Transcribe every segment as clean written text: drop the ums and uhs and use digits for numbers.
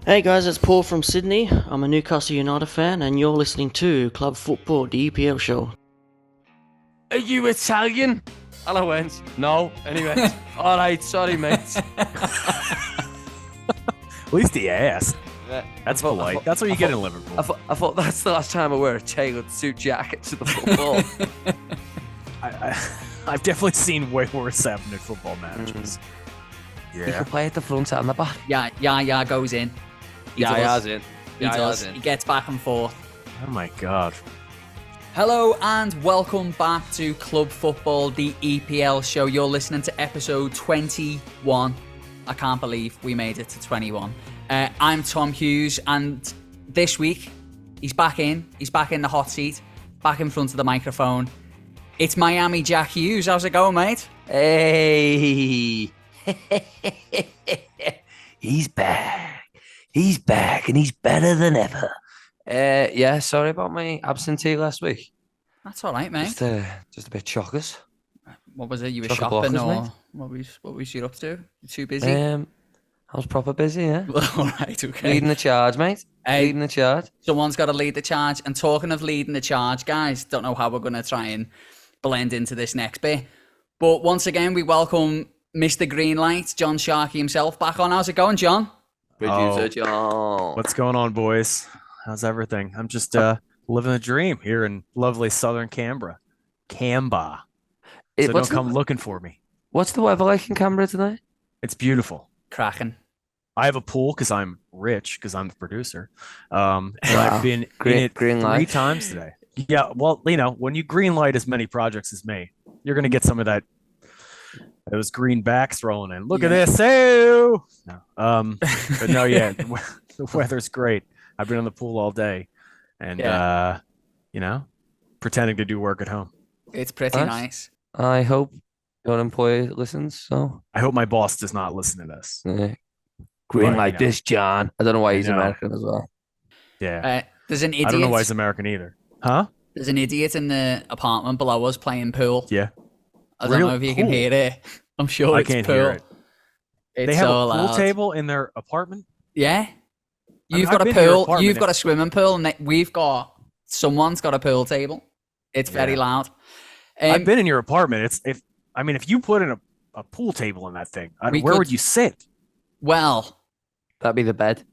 Hey guys, it's Paul from Sydney. I'm a Newcastle United fan, and you're listening to Club Football, the EPL show. Are you Italian? And I went, no. Anyway, all right, sorry, mate. At least he asked. Yeah, That's polite. That's what you get in Liverpool. I thought that's the last time I wear a tailored suit jacket to the football. I've definitely seen way worse happen in football matches. You can play at the front and the back. Yeah, goes in. He Ya's in. He does. He gets back and forth. Oh my god. Hello and welcome back to Club Football, the EPL show. You're listening to episode 21. I can't believe we made it to 21. I'm Tom Hughes, and this week he's back in. He's back in the hot seat, back in front of the microphone. It's Miami Jack Hughes. How's it going, mate? Hey. He's back. He's back, and he's better than ever. Yeah, sorry about my absentee last week. That's all right, mate. Just a bit chockers. What was it? You were Chock-a-blockers, shopping, or mate. what was you up to? You too busy? I was proper busy, yeah. All right, okay. Leading the charge, mate. Hey. Leading the charge. Someone's got to lead the charge. And talking of leading the charge, guys, don't know how we're going to try and blend into this next bit. But once again, we welcome Mr. Greenlight, John Sharkey himself, back on. How's it going, John? Producer John. What's going on, boys? How's everything? I'm just living the dream here in lovely southern Canberra. So don't come looking for me. What's the weather like in Canberra today? It's beautiful. Cracking. I have a pool because I'm rich, because I'm the producer. And I've been in it green 3 light. times today. Yeah, well, you know, when you green light as many projects as me, you're going to get some of that. Those greenbacks rolling in. Look at this. Hey! No. But no, yeah, the weather's great. I've been in the pool all day and, you know, pretending to do work at home. It's pretty nice. I hope your employer listens. So I hope my boss does not listen to this. green But, like you know. this, John. I don't know why he's know. American as well. Yeah. There's an I don't know why idiot. he's American either. Huh? There's an idiot in the apartment below us playing pool. Yeah. I don't know if you can Pool? hear it. I'm sure I it's can't pool. hear it. It's They have so a pool loud. table in their apartment? Yeah. mean, You've I've got a been to your pool. apartment You've got and- a swimming pool, and someone's got a pool table. It's very Yeah. loud. I've been in your apartment. If you put in a pool table in that thing, We where could- would you sit? Well, That'd be the bed.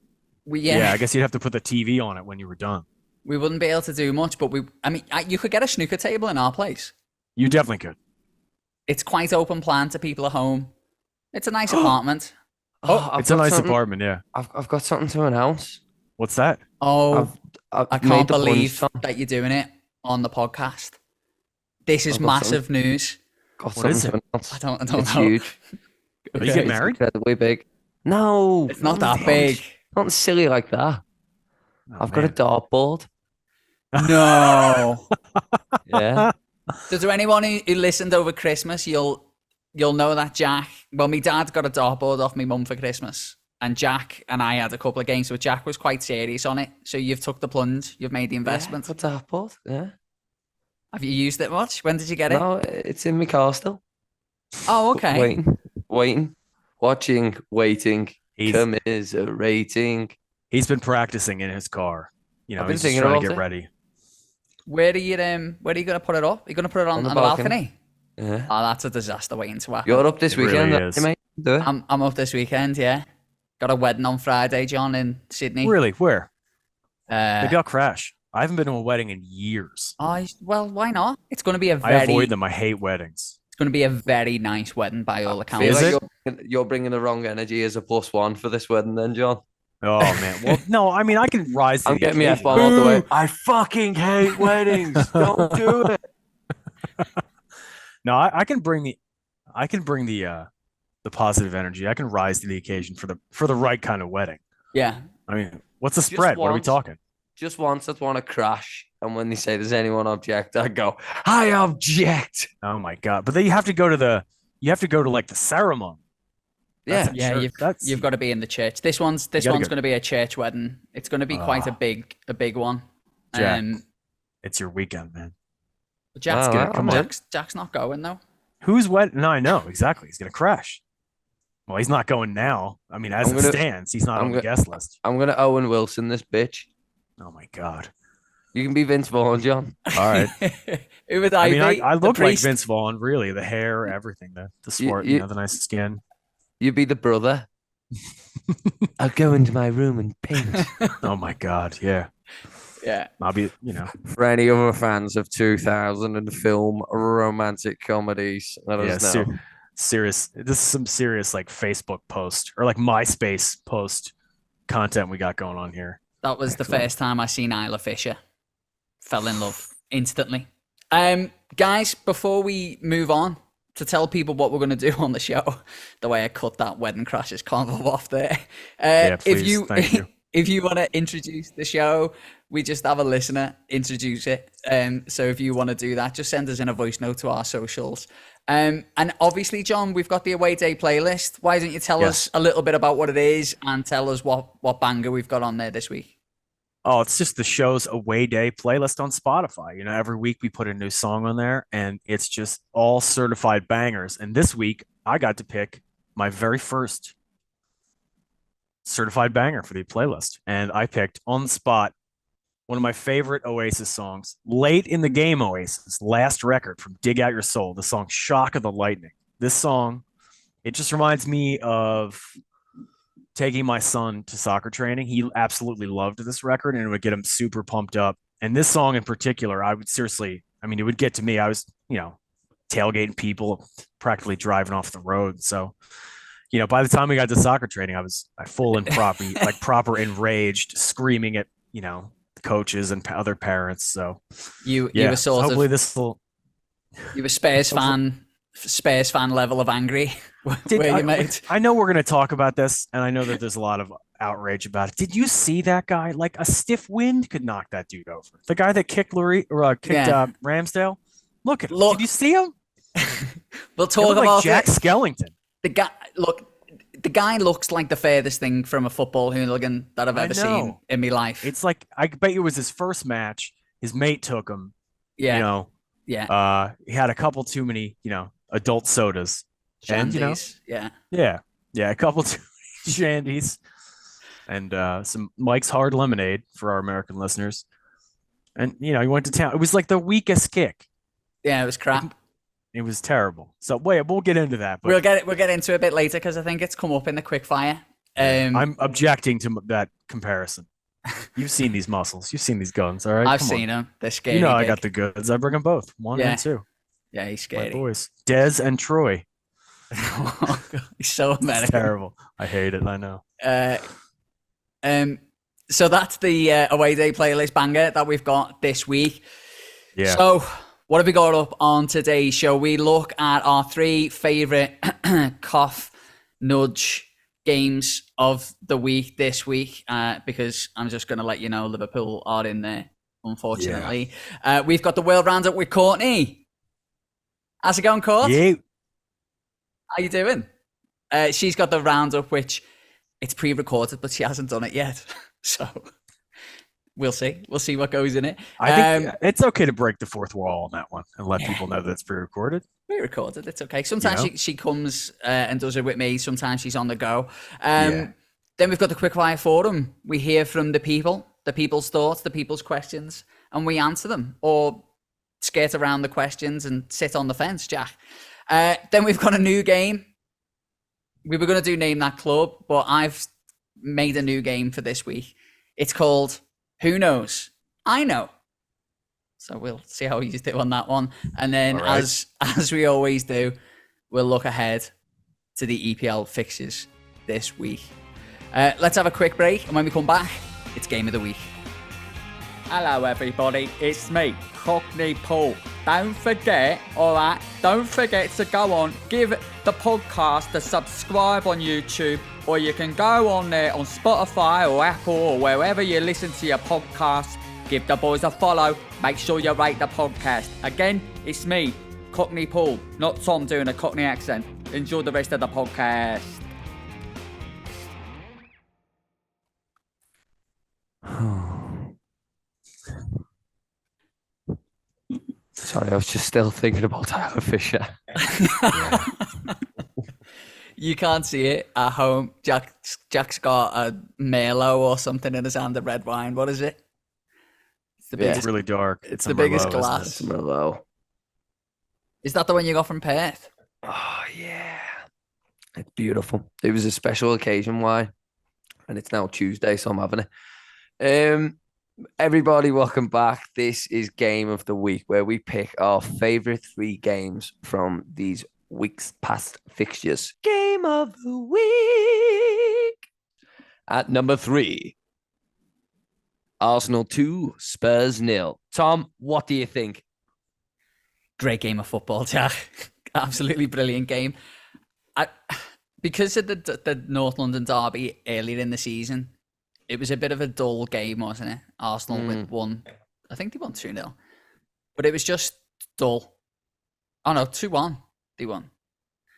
Yeah, I guess you'd have to put the TV on it when you were done. we wouldn't be able to do much, but you could get a snooker table in our place. You definitely could. It's quite open plan to people at home. It's a nice apartment. I've It's a got nice something- apartment, yeah. I've got something to announce. What's that? Oh, I've I made can't the plunge, believe Tom. that you're doing it on the podcast. This is I've got massive news. Got What is something it? to announce. I don't It's know. huge. Are you Okay. getting married? Incredibly big. No, It's not that big. Not silly like that. Oh, I've got a man. dartboard. No. Yeah. Does there anyone who listened over Christmas? You'll know that Jack. Well, my dad got a dartboard off my mum for Christmas, and Jack and I had a couple of games, but Jack was quite serious on it. So you've took the plunge. You've made the investment. Yeah, a dartboard. Yeah. Have you used it much? When did you get it? No, it's in my car still. Oh, okay. Waiting, watching, waiting, He's commiserating. been practicing in his car. You know, I've been he's just thinking trying to about get it. ready. Where are you gonna put it up? Are you gonna put it on the balcony? Yeah. Oh, that's a disaster waiting to happen. You're up this It really weekend, is. mate. Do it. I'm up this weekend. Yeah, got a wedding on Friday, John, in Sydney. Really? Where? Maybe Uh, I'll crash. I haven't been to a wedding in years. well, why not? It's going to be a I very. avoid them. I hate weddings. It's going to be a very nice wedding by all I feel accounts. Is like you're bringing the wrong energy as a +1 for this wedding, then, John. Oh man. Well, no. I mean, I can rise to I'm the getting me occasion. F1 all the way. I fucking hate weddings. Don't do it. No, I can bring the positive energy. I can rise to the occasion for the right kind of wedding. Yeah. I mean, what's the spread? What are we once. talking? Just once I'd want to crash. And when they say, does anyone object? I go, I object. Oh my god! But then you have to go to like the ceremony. Yeah. That's a Yeah, church. you've got to be in the church. This one's gotta going go. to be a church wedding. It's going to be quite a big one. Jack, it's your weekend, man. Jack's, Wow, come on. Jack's not going though. Who's wed? No, I know exactly. He's gonna crash. Well, he's not going now. I mean, as it stands, he's not on the guest list. I'm gonna Owen Wilson this bitch. Oh my God. You can be Vince Vaughn, John. All right. Who would I be? I look like Vince Vaughn, really. The hair, everything, the smart, the nice skin. You'd be the brother. I'll go into my room and paint. Oh my God, yeah. Yeah. I'll be, For any other fans of 2000 and film romantic comedies, let us know. Serious. This is some serious like Facebook post or like MySpace post content we got going on here. That was the first time I seen Isla Fisher. Fell in love instantly. Guys, before we move on to tell people what we're going to do on the show, the way I cut that Wedding Crashers convo off there. Please. Thank you. If you want to introduce the show, we just have a listener introduce it. So if you want to do that, just send us in a voice note to our socials. And obviously, John, we've got the away day playlist. Why don't you tell us a little bit about what it is and tell us what banger we've got on there this week? Oh, it's just the show's away day playlist on Spotify. Every week we put a new song on there and it's just all certified bangers. And this week I got to pick my very first certified banger for the playlist. And I picked on the spot one of my favorite Oasis songs, late in the game Oasis, last record from Dig Out Your Soul, the song Shock of the Lightning. This song, it just reminds me of taking my son to soccer training. He absolutely loved this record and it would get him super pumped up. And this song in particular, it would get to me. I was, tailgating people, practically driving off the road. So, by the time we got to soccer training, I full and proper enraged, screaming at, the coaches and other parents. So you were sort of, hopefully this will, you were Spurs fan level of angry. I know we're going to talk about this, and I know that there's a lot of outrage about it. Did you see that guy? Like a stiff wind could knock that dude over. The guy that kicked Ramsdale. Look. Did you see him? We'll talk about Jack Skellington. The guy looks like the furthest thing from a football hooligan that I've ever seen in my life. It's like, I bet it was his first match. His mate took him. Yeah. He had a couple too many, adult sodas. Shandies. A couple too many shandies. And some Mike's Hard Lemonade for our American listeners. And, he went to town. It was like the weakest kick. Yeah, it was crap. It was terrible. So we'll get into that. But we'll get into it a bit later because I think it's come up in the quickfire. I'm objecting to that comparison. You've seen these muscles. You've seen these guns. All right, I've seen them. They're scary. I got the goods. I bring them both, 1 and 2. Yeah, he's scary. My boys, Dez and Troy. He's so American. It's terrible. I hate it. I know. So that's the away day playlist banger that we've got this week. Yeah. So what have we got up on today's show? We look at our 3 favorite cough nudge games of the week this week, because I'm just going to let you know Liverpool are in there, unfortunately. Yeah. We've got the World Roundup with Courtney. How's it going, Court? Yeah. How you doing? She's got the roundup, which it's pre-recorded, but she hasn't done it yet. So we'll see. We'll see what goes in it. I think it's okay to break the fourth wall on that one and let people know that it's pre-recorded. Pre-recorded, it's okay. Sometimes she comes and does it with me. Sometimes she's on the go. Then we've got the Quickfire Forum. We hear from the people, the people's thoughts, the people's questions, and we answer them or skirt around the questions and sit on the fence, Jack. Then we've got a new game. We were going to do Name That Club, but I've made a new game for this week. It's called Who Knows? I Know. So we'll see how you do on that one. And then as we always do, we'll look ahead to the EPL fixtures this week. Let's have a quick break. And when we come back, it's Game of the Week. Hello everybody, it's me, Courtney Paul. Don't forget to go on, give the podcast a subscribe on YouTube, or you can go on there on Spotify or Apple or wherever you listen to your podcast. Give the boys a follow, make sure you rate the podcast. Again, it's me, Courtney Paul, not Tom doing a Cockney accent. Enjoy the rest of the podcast. Sorry, I was just still thinking about Tyler Fisher. You can't see it at home. Jack's got a Merlot or something in his hand, of red wine. What is it? It's the biggest. It's really dark. It's a the biggest Merlot, isn't it? glass. Merlot. Is that the one you got from Perth? Oh, yeah. It's beautiful. It was a special occasion wine, and it's now Tuesday, so I'm having it. Everybody, welcome back. This is Game of the Week, where we pick our favourite 3 games from these week's past fixtures. Game of the Week. At number 3, Arsenal 2, Spurs 0. Tom, what do you think? Great game of football, Jack. Absolutely brilliant game. Because of the North London derby earlier in the season, it was a bit of a dull game, wasn't it? Arsenal with one. I think they won 2-0. But it was just dull. Oh, no, 2-1. They won.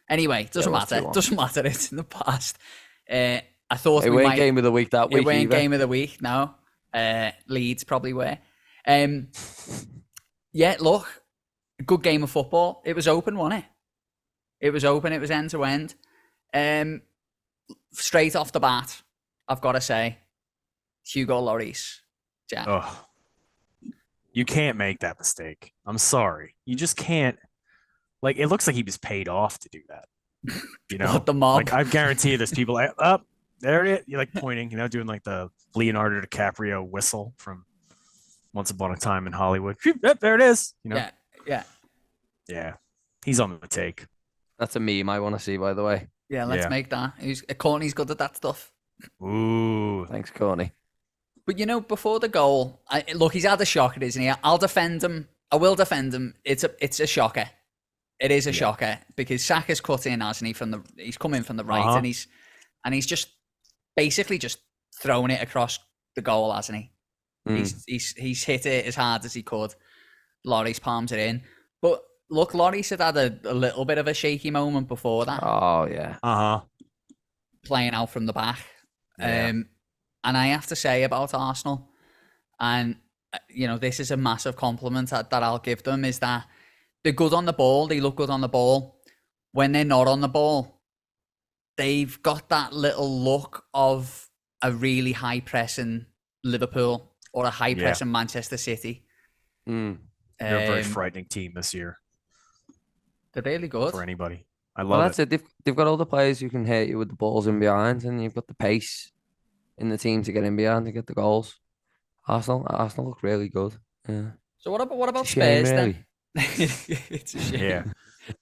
Anyway, doesn't matter. 2-1. Doesn't matter. It's in the past. I thought It weren't Game of the Week that week. It weren't either. Game of the Week, no. Leeds probably were. Yeah, look. Good game of football. It was open, wasn't it? It was open. It was end to end. Straight off the bat, I've got to say, Hugo Lloris. Jack. Oh, you can't make that mistake. I'm sorry. You just can't. Like, it looks like he was paid off to do that. You know, What, the mob? Like, I guarantee you, there's people like, up there it is. You're like pointing, doing like the Leonardo DiCaprio whistle from Once Upon a Time in Hollywood. Yep, there it is. Yeah. He's on the take. That's a meme I want to see, by the way. Yeah, let's make that. Courtney's good at that stuff. Ooh, Thanks, Courtney. But, before the goal, look, he's had a shocker, isn't he? I'll defend him. I will defend him. It's a shocker. It is a shocker because Saka's cut in, hasn't he? He's come in from the right, and he's just basically just thrown it across the goal, hasn't he? He's hit it as hard as he could. Lloris palms it in, but look, Lloris had a little bit of a shaky moment before that. Oh, yeah. Playing out from the back. Yeah. And I have to say about Arsenal, and this is a massive compliment that I'll give them, is that they're good on the ball. They look good on the ball. When they're not on the ball, they've got that little look of a really high pressing Liverpool or a high pressing Manchester City. They're a very frightening team this year. They're really good For anybody. I Well, love that's it. They've got all the players who can hit you with the balls in behind, and you've got the pace in the team to get in behind to get the goals. Arsenal look really good. Yeah. So what about It's a shame, Spurs really. then? It's a shame. Yeah.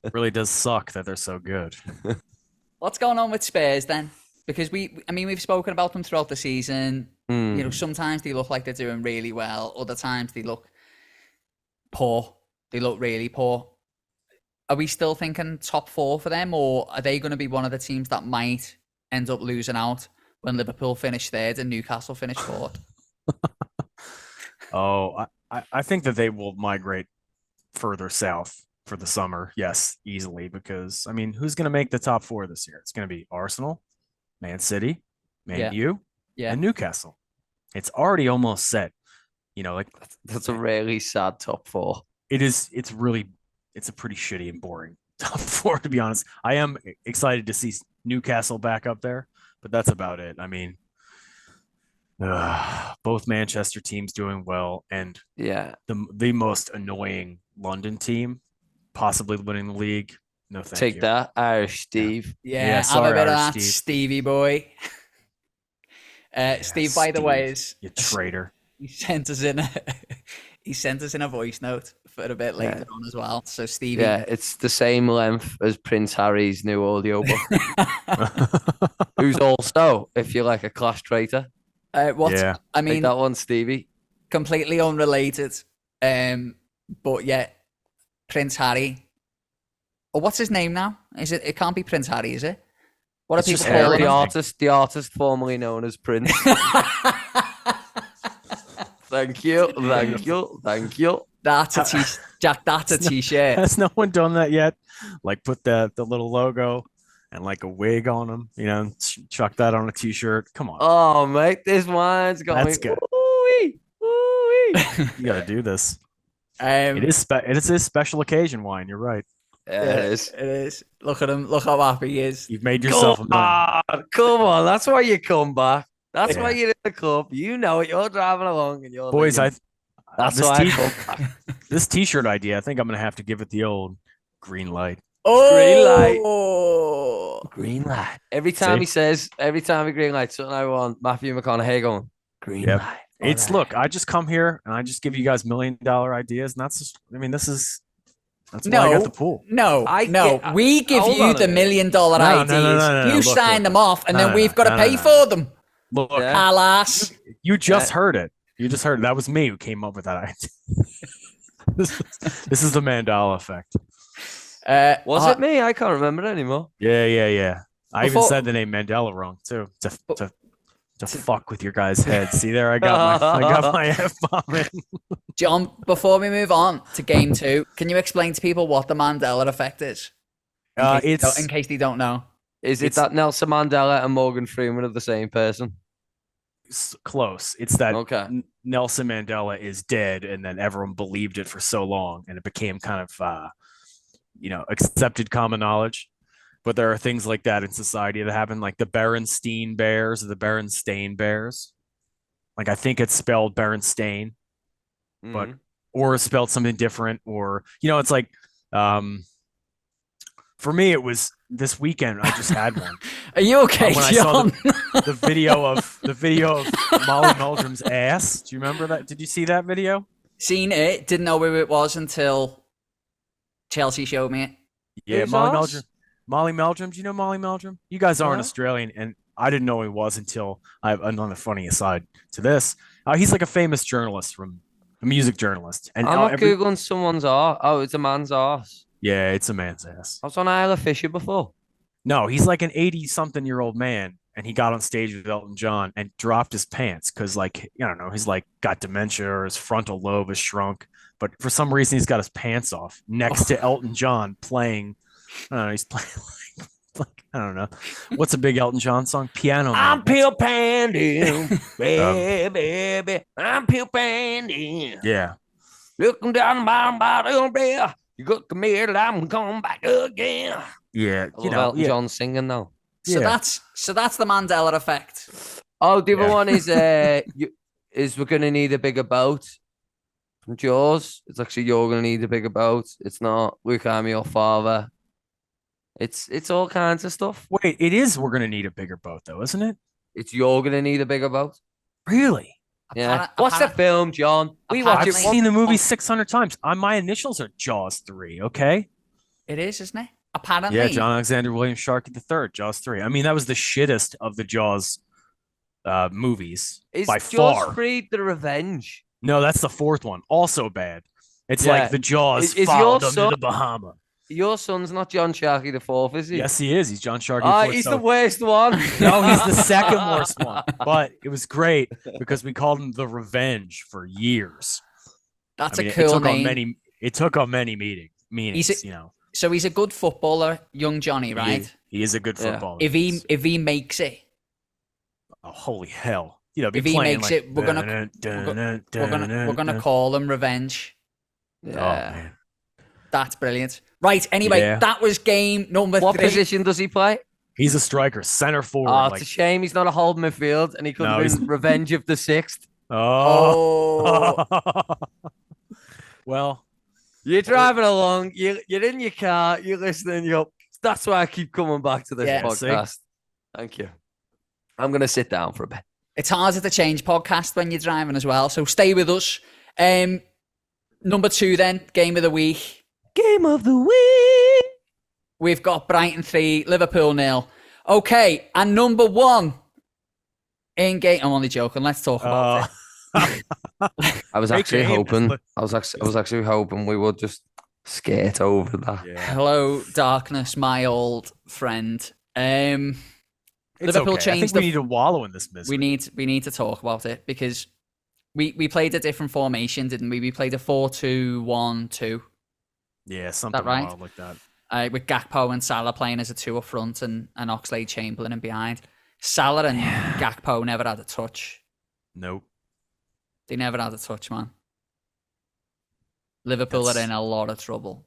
It really does suck that they're so good. What's going on with Spurs then? Because we've spoken about them throughout the season. Sometimes they look like they're doing really well. Other times they look poor. They look really poor. Are we still thinking top 4 for them, or are they going to be one of the teams that might end up losing out when Liverpool finish 3rd and Newcastle finish 4th? I think that they will migrate further south for the summer. Yes, easily, because who's going to make the top 4 this year? It's going to be Arsenal, Man City, Man U, and Newcastle. It's already almost set. That's a really sad top 4. It is. It's a pretty shitty and boring top 4, to be honest. I am excited to see Newcastle back up there, but that's about it. Both Manchester teams doing well, and the most annoying London team possibly winning the league. No, thank you. Take that, Irish Steve. Yeah, sorry, I'm a bit of Irish that, Steve. Stevie boy. Steve, by the way, you traitor. he sent us in a voice note for a bit later on as well. So Stevie, Yeah, it's the same length as Prince Harry's new audiobook. Who's also, if you're like a class traitor, take that one, Stevie. completely unrelated. But yeah, Prince Harry. Or what's his name now? It can't be Prince Harry, is it? What It's are just people calling Harry. him? The artist formerly known as Prince. Thank you. That's a Jack. That's a t-shirt. Has no one done that yet? Like put the little logo and like a wig on them, and chuck that on a t-shirt. Come on. Oh, mate, this wine's got That's me. good. Ooh-wee, ooh-wee. You got to do this. It is a special occasion wine. You're right. Yeah, it is. It is. Look at him. Look how happy he is. You've made yourself a man. Come on. That's why you come back. That's Yeah. why you're in the club. You know it. You're driving along and you're Boys, thinking, that's this why I t- come back. this T-shirt idea, I think I'm gonna have to give it the old green light. Oh, Green light. Every time he green light, something I want Matthew McConaughey going, green Yep. light. It's look, I just come here and I just give you guys $1 million ideas, and that's just, I mean, that's why I got the pool. No, we give hold you on a the $1 minute. million No, ideas. no. You Look, sign them off, and then No, we've got to no, pay no. for them. Look, Yeah. Alas. you just heard it. You just heard it. That was me who came up with that idea. This is the Mandela effect. Was it me? I can't remember anymore. Yeah. I even Before- said the name Mandela wrong too. To fuck with your guys' heads. See there, I got my F-bomb in. John, before we move on to game 2, can you explain to people what the Mandela effect is? In case they don't know. Is it that Nelson Mandela and Morgan Freeman are the same person? Close. It's that Okay. Nelson Mandela is dead, and then everyone believed it for so long, and it became kind of accepted common knowledge. But there are things like that in society that happen, like the Berenstain Bears or the Berenstain Bears. Like I think it's spelled Berenstain, but or spelled something different, or it's like for me it was this weekend I just had one. Are you okay, When John? I saw the video of Molly Meldrum's ass. Do you remember that? Did you see that video? Seen it, didn't know who it was until Chelsea showed me it. Yeah, Who's Molly ours? Meldrum. Molly Meldrum. Do you know Molly Meldrum? You guys aren't No. Australian, and I didn't know who he was until I have another funny aside to this. He's like a famous journalist a music journalist. And I'm not Googling someone's arse. Oh, it's a man's arse. Yeah, it's a man's ass. I was on Isla Fisher before. No, he's like an 80-something-year-old man, and he got on stage with Elton John and dropped his pants because, like, I don't know, he's like got dementia or his frontal lobe is shrunk. But for some reason, he's got his pants off next to Elton John playing. I don't know, he's playing like I don't know. What's a big Elton John song? Piano Man. I'm Peel Pandy, baby. I'm Peel Pandy. Yeah. Looking down the bottom there. You got the mirror, I'm coming back again. Yeah. I love Elton John singing now. So Yeah. that's the Mandela effect. Oh, the other Yeah. one is we're gonna need a bigger boat. From Jaws, it's actually you're gonna need a bigger boat. It's not Luke, I'm your father. It's all kinds of stuff. Wait, it is. We're gonna need a bigger boat, though, isn't it? It's you're gonna need a bigger boat. Really? Yeah. What's the film, John? We watch I've it. seen the movie 600 times. My initials are Jaws 3. Okay. It is, isn't it? Apparently. Yeah, John Alexander William Sharkey III, Jaws 3. I mean, that was the shittest of the Jaws movies Is by Jaws far. 3 the Revenge? No, that's the fourth one. Also bad. It's Yeah. like the Jaws Is followed your them son- to the Bahama. Your son's not John Sharkey the fourth, is he? Yes, he is. He's John Sharkey Ah, IV. he's So- the worst one. No, he's the second worst one. But it was great because we called him the Revenge for years. That's I mean, a cool it took name. it took on many meanings. He's So he's a good footballer, young Johnny, right? He is a good Yeah. footballer. If he makes it, Oh, holy hell! Be if he playing makes like, it, we're gonna call him Revenge. Oh Yeah. man, That's brilliant. Right. Anyway, Yeah. that was game number What 3. position does he play? he's a striker, center forward. Oh, it's like, a shame he's not a holding midfield and he could No, have he's- been Revenge of the Sixth. oh. Well, You're driving along, you're in your car, you're listening, that's why I keep coming back to this Yeah. podcast. Thank you. I'm going to sit down for a bit. It's harder to change podcast when you're driving as well, so stay with us. Number 2 then, game of the week. Game of the week. We've got Brighton 3, Liverpool 0. Okay, and number 1 in game. I'm only joking. Let's talk about it. I was Great actually game. hoping I was actually hoping we would just skate over that. yeah, Hello, darkness, my old friend. it's Liverpool okay. I changed think the- we need to wallow in this misery. We need to talk about it because we played a different formation, didn't we? We played a 4-2-1-2 Yeah, something right? wild like that. With Gakpo and Salah playing as a 2 up front and Oxlade-Chamberlain in behind. Salah and Gakpo never had a touch. Nope. They never had a touch, man. Liverpool are in a lot of trouble.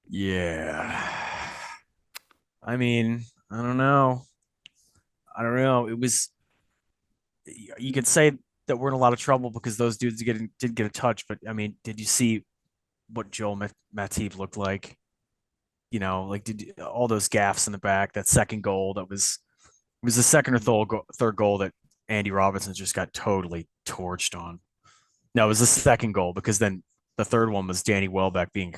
Yeah. I mean, I don't know. It was, you could say that we're in a lot of trouble because those dudes did get a touch, but I mean, did you see what Joel Matip looked like? Like did all those gaffes in the back, that second goal it was the second or third goal that Andy Robinson just got totally torched on. No, it was the second goal because then the third one was Danny Welbeck being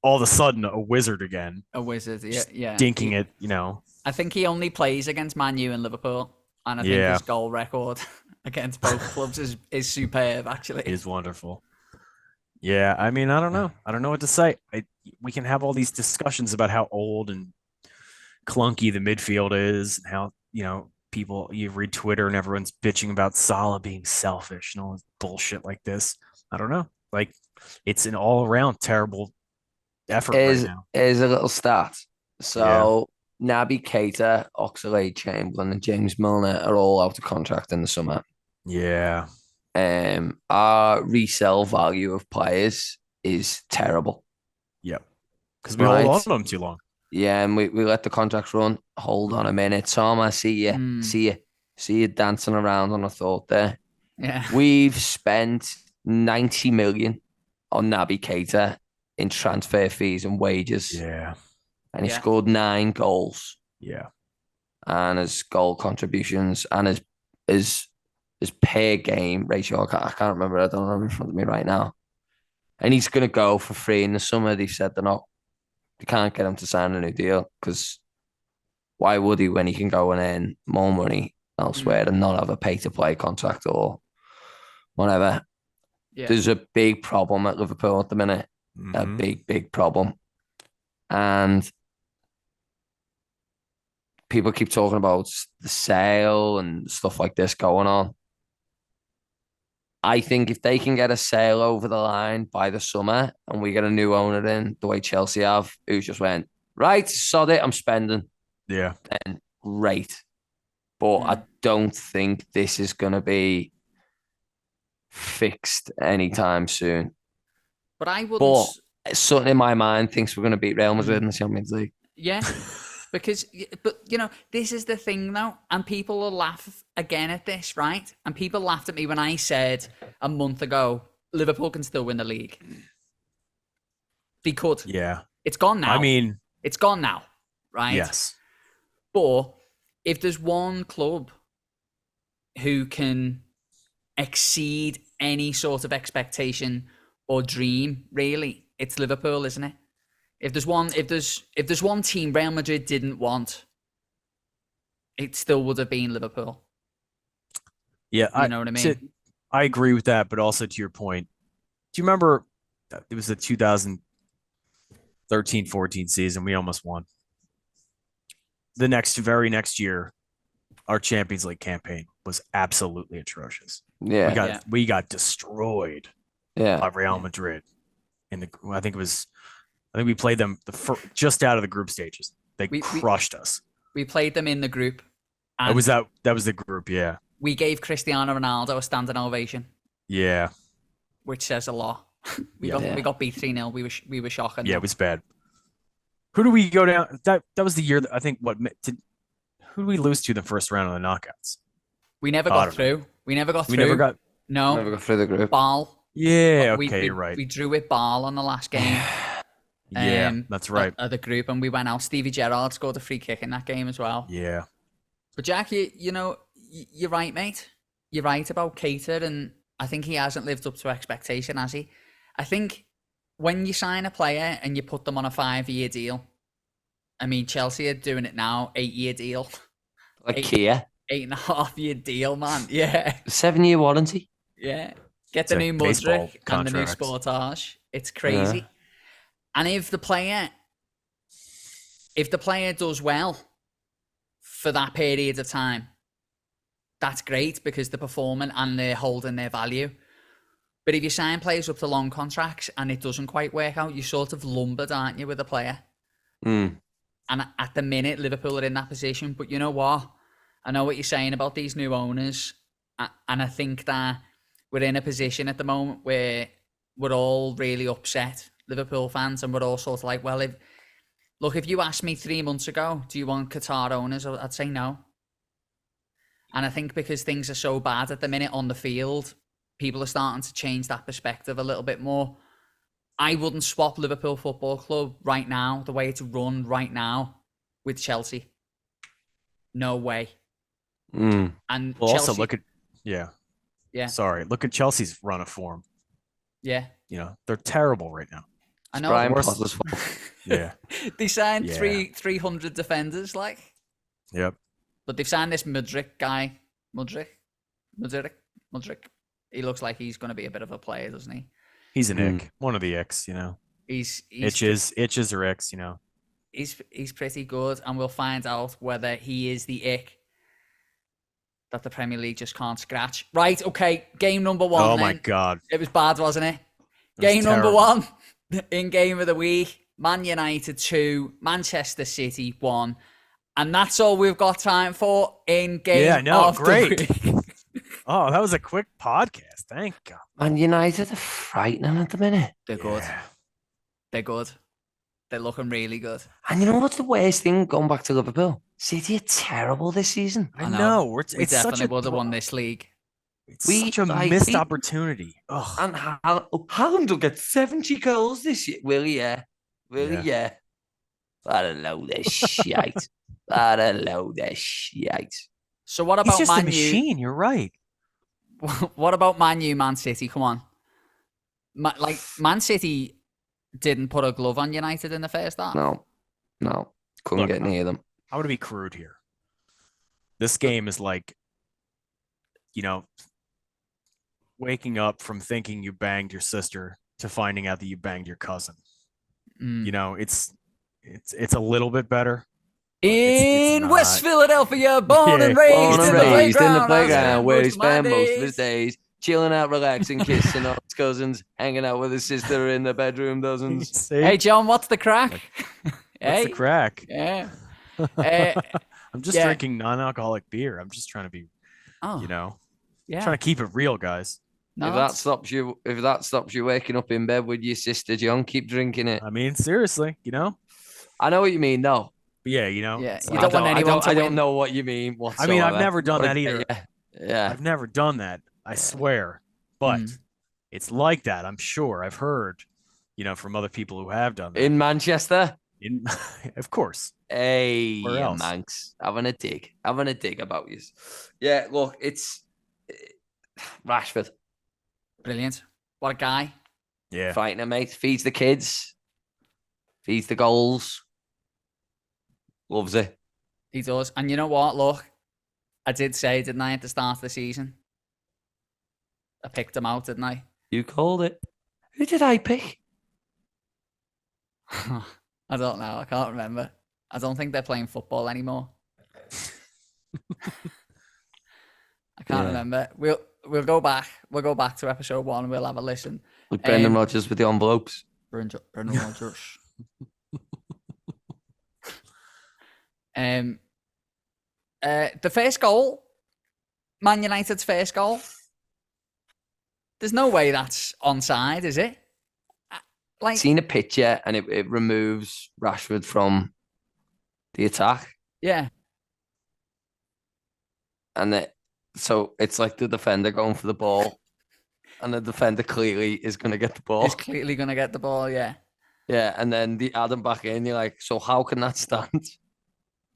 all of a sudden a wizard again. A wizard, yeah. Dinking it. I think he only plays against Man U and Liverpool, and I think his goal record against both clubs is superb, actually. It is wonderful. Yeah, I mean, I don't know. I don't know what to say. We can have all these discussions about how old and clunky the midfield is, and how, people, you read Twitter and everyone's bitching about Salah being selfish and all this bullshit like this. I don't know. Like, it's an all-around terrible effort right now. Here's a little stat. So, Naby Keita, Oxlade-Chamberlain, and James Milner are all out of contract in the summer. Yeah. Our resale value of players is terrible. Yep. Because we hold on to them too long. Yeah, and we let the contracts run. Hold on a minute, Tom. I see you. See you dancing around on a thought there. Yeah. We've spent 90 million on Naby Keita in transfer fees and wages. Yeah. And he scored 9 goals. Yeah. And his goal contributions and his per game ratio, I can't remember. I don't have it in front of me right now. And he's going to go for free in the summer. They've said they can't get him to sign a new deal, because why would he when he can go and earn more money elsewhere and not have a pay-to-play contract or whatever? Yeah. There's a big problem at Liverpool at the minute. Mm-hmm. A big, big problem. And people keep talking about the sale and stuff like this going on. I think if they can get a sale over the line by the summer and we get a new owner in, the way Chelsea have, who just went, right, sod it, I'm spending. Yeah. Then great. But I don't think this is going to be fixed anytime soon. But I wouldn't. But something in my mind thinks we're going to beat Real Madrid in the Champions League. Yeah. But this is the thing now, and people will laugh again at this, right? And people laughed at me when I said a month ago, Liverpool can still win the league. They could. Yeah. It's gone now. I mean, it's gone now, right? Yes. But if there's one club who can exceed any sort of expectation or dream, really, it's Liverpool, isn't it? If there's one team Real Madrid didn't want, it still would have been Liverpool. Yeah, you know what I mean? I agree with that, but also to your point, do you remember it was the 2013-14 season? We almost won. The very next year, our Champions League campaign was absolutely atrocious. Yeah, we got destroyed. Yeah, by Real Madrid. I think we played them just out of the group stages. They crushed us. We played them in the group. That was the group, yeah. We gave Cristiano Ronaldo a standing ovation. Yeah. Which says a lot. We got beat 3-0. We were shocking. Yeah, it was bad. Who do we go down? That was the year that I think who did we lose to the first round of the knockouts? We never got through. We never got never got through the group. Ball. Yeah, you're right. We drew with Ball on the last game. Yeah, that's right. Of the group, and we went out. Stevie Gerrard scored a free kick in that game as well. Yeah. But Jack, you're right, mate. You're right about Keita, and I think he hasn't lived up to expectation, has he? I think when you sign a player and you put them on a 5-year deal, I mean, Chelsea are doing it now, 8-year deal. Like Kia. 8.5-year deal, man. Yeah. 7-year warranty. Yeah. Get the new Mudryk and the new Sportage. It's crazy. Yeah. And if the player does well for that period of time, that's great because they're performing and they're holding their value. But if you sign players up to long contracts and it doesn't quite work out, you're sort of lumbered, aren't you, with a player? Mm. And at the minute, Liverpool are in that position. But you know what? I know what you're saying about these new owners. And I think that we're in a position at the moment where we're all really upset Liverpool fans, and we're all sort of like, well, if you asked me 3 months ago, do you want Qatar owners? I'd say no. And I think because things are so bad at the minute on the field, people are starting to change that perspective a little bit more. I wouldn't swap Liverpool Football Club right now, the way it's run right now, with Chelsea. No way. And Well, Chelsea, also look at look at Chelsea's run of form. Yeah. You know, they're terrible right now. I know. Brian Potter's fault. Yeah. They signed 300 defenders, like. Yep. But they've signed this Mudryk guy. Mudryk. He looks like he's going to be a bit of a player, doesn't he? He's an ick. One of the icks, you know. He's itches or icks, you know. He's pretty good, and we'll find out whether he is the ick that the Premier League just can't scratch. Right, okay, game number 1. Oh my God. It was bad, wasn't it? Game number 1 in game of the week. Man United 2, Manchester City 1. And that's all we've got time for in game of great. the week. Oh, that was a quick podcast. Thank God. Man United are frightening at the minute. They're good. They're good. They're looking really good. And you know what's the worst thing going back to Liverpool? City are terrible this season. I know. We It's definitely such a would have won this league. It's such a missed opportunity. Ugh. And Haaland will get 70 goals this year. Will he? Yeah. Will he? Yeah. What a load of shite. What a load of shite. So what He's about just a Man U? machine. You're right. What about Man U, Man City? Come on. Man City didn't put a glove on United in the first half. No. Couldn't get near them. I want to be crude here. This game is like, you know, waking up from thinking you banged your sister to finding out that you banged your cousin. You know, it's a little bit better. In West Philadelphia, born and raised in the playground, where he spent most of his days chilling out, relaxing, kissing all his cousins, hanging out with his sister in the bedroom dozens. Hey, John, what's the crack? What's the crack? Yeah. I'm just drinking non-alcoholic beer. I'm just trying to be, you know, trying to keep it real, guys. No, if that stops you waking up in bed with your sister, John, keep drinking it. I mean, seriously, you know. I know what you mean, though. But yeah, you know. Yeah, you don't want anyone to win. I don't know what you mean whatsoever. I mean, I've never done that either. Yeah. I've never done that. I swear. But it's like that. I'm sure. I've heard, you know, from other people who have done that. In Manchester? Of course. Hey, Manx. Having a dig about you. Yeah, look, it's Rashford. Brilliant. What a guy. Yeah. Frightening, mate. Feeds the kids. Feeds the goals. Loves it. He does. And you know what? Look, I did say, didn't I, at the start of the season? I picked him out, didn't I? You called it. Who did I pick? I don't know. I can't remember. I don't think they're playing football anymore. I can't remember. We'll go back. We'll go back to episode 1 and we'll have a listen. With Brendan Rodgers with the envelopes. Brendan Rodgers. The first goal, Man United's first goal. There's no way that's onside, is it? Like, seen a picture and it removes Rashford from the attack. Yeah. And so it's like the defender going for the ball, and the defender clearly is going to get the ball. He's clearly going to get the ball, yeah. Yeah, and then they add him back in. You're like, so how can that stand?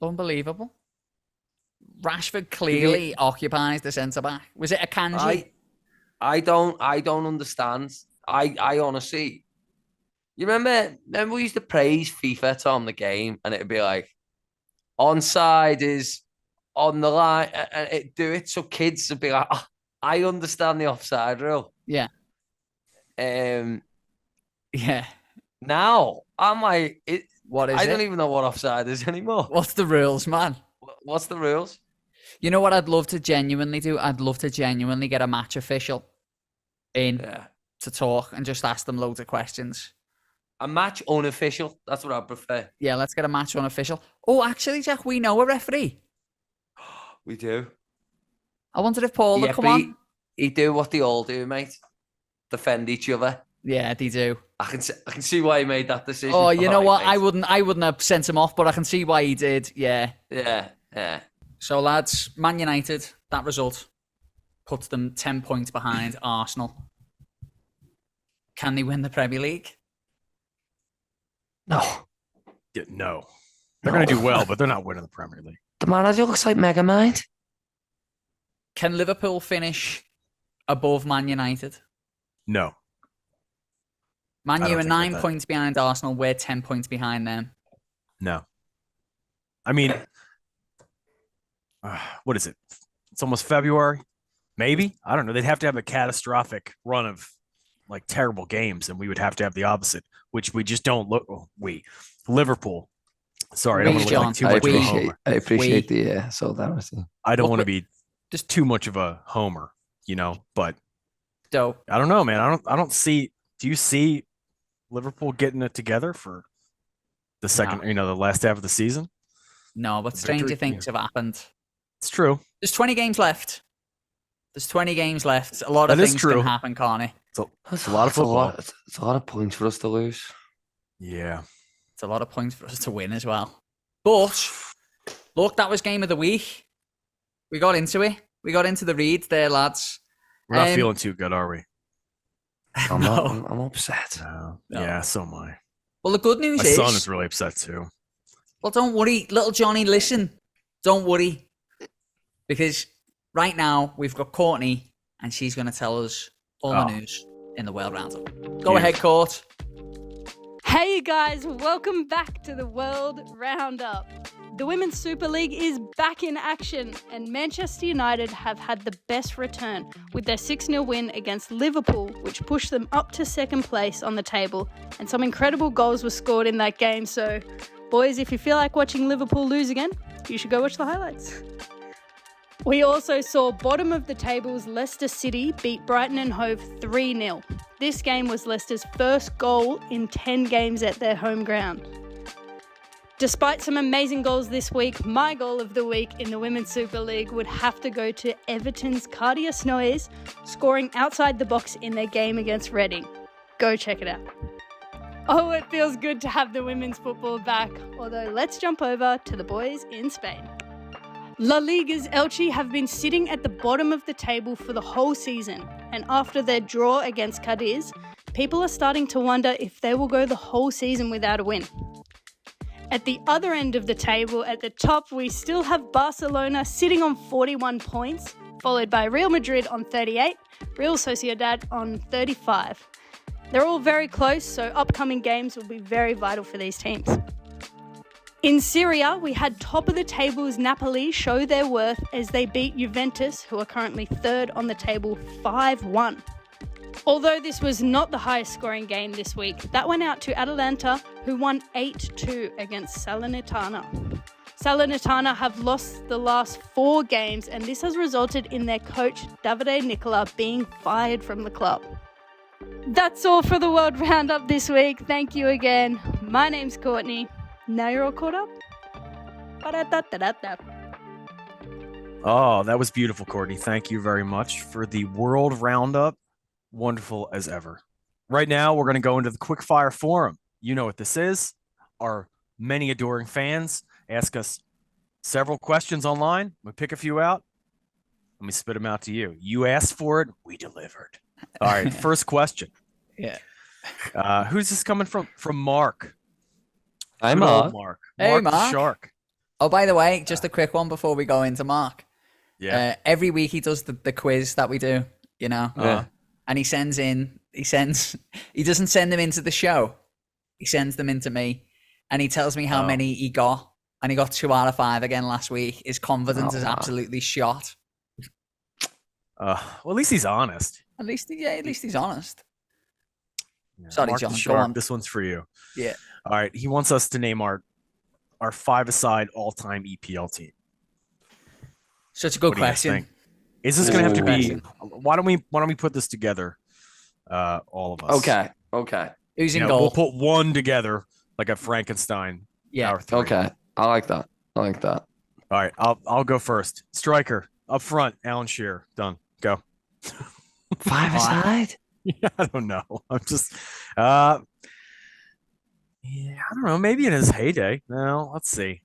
Unbelievable. Rashford clearly occupies the centre back. Was it a Kanji? I don't understand. I honestly, you remember we used to praise FIFA on the game, and it'd be like, onside is on the line, and it do it so kids would be like, oh, I understand the offside rule. Yeah. Yeah. Now I'm like, what is I it? don't even know what offside is anymore. What's the rules, man? What's the rules? You know what I'd love to genuinely do? I'd love to genuinely get a match official in to talk and just ask them loads of questions. A match unofficial. That's what I prefer. Yeah, let's get a match unofficial. Oh, actually, Jack, we know a referee. We do. I wondered if Paul would come on. He do what they all do, mate. Defend each other. Yeah, they do. I can see why he made that decision. Oh, you know what? Mate. I wouldn't have sent him off, but I can see why he did. Yeah. Yeah. So, lads, Man United, that result puts them 10 points behind Arsenal. Can they win the Premier League? No. Yeah, no. They're going to do well, but they're not winning the Premier League. The manager looks like Megamind. Can Liverpool finish above Man United? No. Man I U don't are think 9 that- points behind Arsenal. We're 10 points behind them. No. I mean, what is it? It's almost February. Maybe. I don't know. They'd have to have a catastrophic run of like terrible games, and we would have to have the opposite, which we just don't look. Liverpool. Sorry, I don't want to look like too much of a homer. I appreciate the solidarity. I don't Look, want to be just too much of a homer, but dope. I don't know, man. I don't see. Do you see Liverpool getting it together for the second, the last half of the season? No, but stranger things have happened. It's true. There's 20 games left. A lot of things can happen, Courtney. It's a lot of football. It's a lot of points for us to lose. Yeah. It's a lot of points for us to win as well. But, look, that was game of the week. We got into it. We got into the reads there, lads. We're not feeling too good, are we? I'm upset. No. No. Yeah, so am I. Well, the good news My is... son is really upset too. Well, don't worry, little Johnny, listen. Don't worry. Because right now, we've got Courtney, and she's going to tell us all the news in the World Roundup. Go ahead, Court. Hey you guys, welcome back to the World Roundup. The Women's Super League is back in action, and Manchester United have had the best return with their 6-0 win against Liverpool, which pushed them up to second place on the table, and some incredible goals were scored in that game. So, boys, if you feel like watching Liverpool lose again, you should go watch the highlights. We also saw bottom of the table's Leicester City beat Brighton and Hove 3-0. This game was Leicester's first goal in 10 games at their home ground. Despite some amazing goals this week, my goal of the week in the Women's Super League would have to go to Everton's Cardia Snoyes, scoring outside the box in their game against Reading. Go check it out. Oh, it feels good to have the women's football back, although let's jump over to the boys in Spain. La Liga's Elche have been sitting at the bottom of the table for the whole season, and after their draw against Cadiz, people are starting to wonder if they will go the whole season without a win. At the other end of the table, at the top, we still have Barcelona sitting on 41 points, followed by Real Madrid on 38, Real Sociedad on 35. They're all very close, so upcoming games will be very vital for these teams. In Syria, we had top of the table's Napoli show their worth as they beat Juventus, who are currently third on the table, 5-1. Although this was not the highest scoring game this week, that went out to Atalanta, who won 8-2 against Salernitana. Salernitana have lost the last 4 games, and this has resulted in their coach, Davide Nicola, being fired from the club. That's all for the World Roundup this week. Thank you again. My name's Courtney. Now you're all caught up? Ba-da-da-da-da-da. Oh, that was beautiful, Courtney. Thank you very much for the World Roundup. Wonderful as ever. Right now, we're going to go into the Quickfire Forum. You know what this is. Our many adoring fans ask us several questions online. We pick a few out. Let me spit them out to you. You asked for it. We delivered. All right. First question. Yeah. Who's this coming from? From Mark. Hi, Good Mark. old Mark. Hey, Mark the Mark. Shark. Oh, by the way, just a quick one before we go into Mark. Yeah. Every week he does the quiz that we do, Yeah. and he doesn't send them into the show. He sends them into me, and he tells me how many he got, and he got 2 out of 5 again last week. His confidence is absolutely shot. Well, at least he's honest. At least he's honest. Yeah. Sorry, Mark John, the go Shark, on. this one's for you. Yeah. All right. He wants us to name our 5-a-side all-time EPL team. Such a good What do you guys question. think? Is this going to have to be? Question. Why don't we put this together, all of us? Okay. Who's in You know, goal? we'll put one together like a Frankenstein. Yeah. Our 3. Okay. I like that. All right. I'll go first. Striker up front. Alan Shearer. Done. Go. 5-a-side? Yeah, I don't know. I'm just, yeah, I don't know. Maybe in his heyday. No, let's see.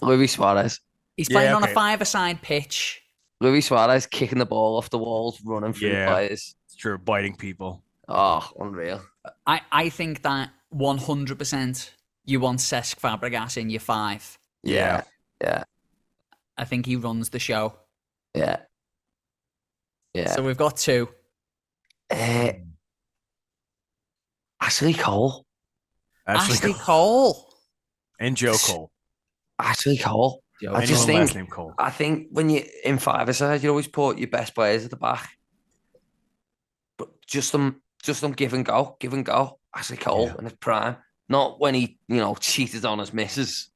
Luis Suarez. He's Yeah, playing on a okay. 5-a-side pitch. Luis Suarez kicking the ball off the walls, running through the Yeah. players. It's true, biting people. Oh, unreal. I think that 100% you want Cesc Fabregas in your 5. Yeah. I think he runs the show. Yeah. So we've got 2. Ashley Cole. Ashley Cole. And Joe Cole. Ashley Cole. I just Anyone last think, name Cole. I think when you're in 5-a-side, you always put your best players at the back. But just them give and go. Ashley Cole in his prime. Not when he, cheated on his missus.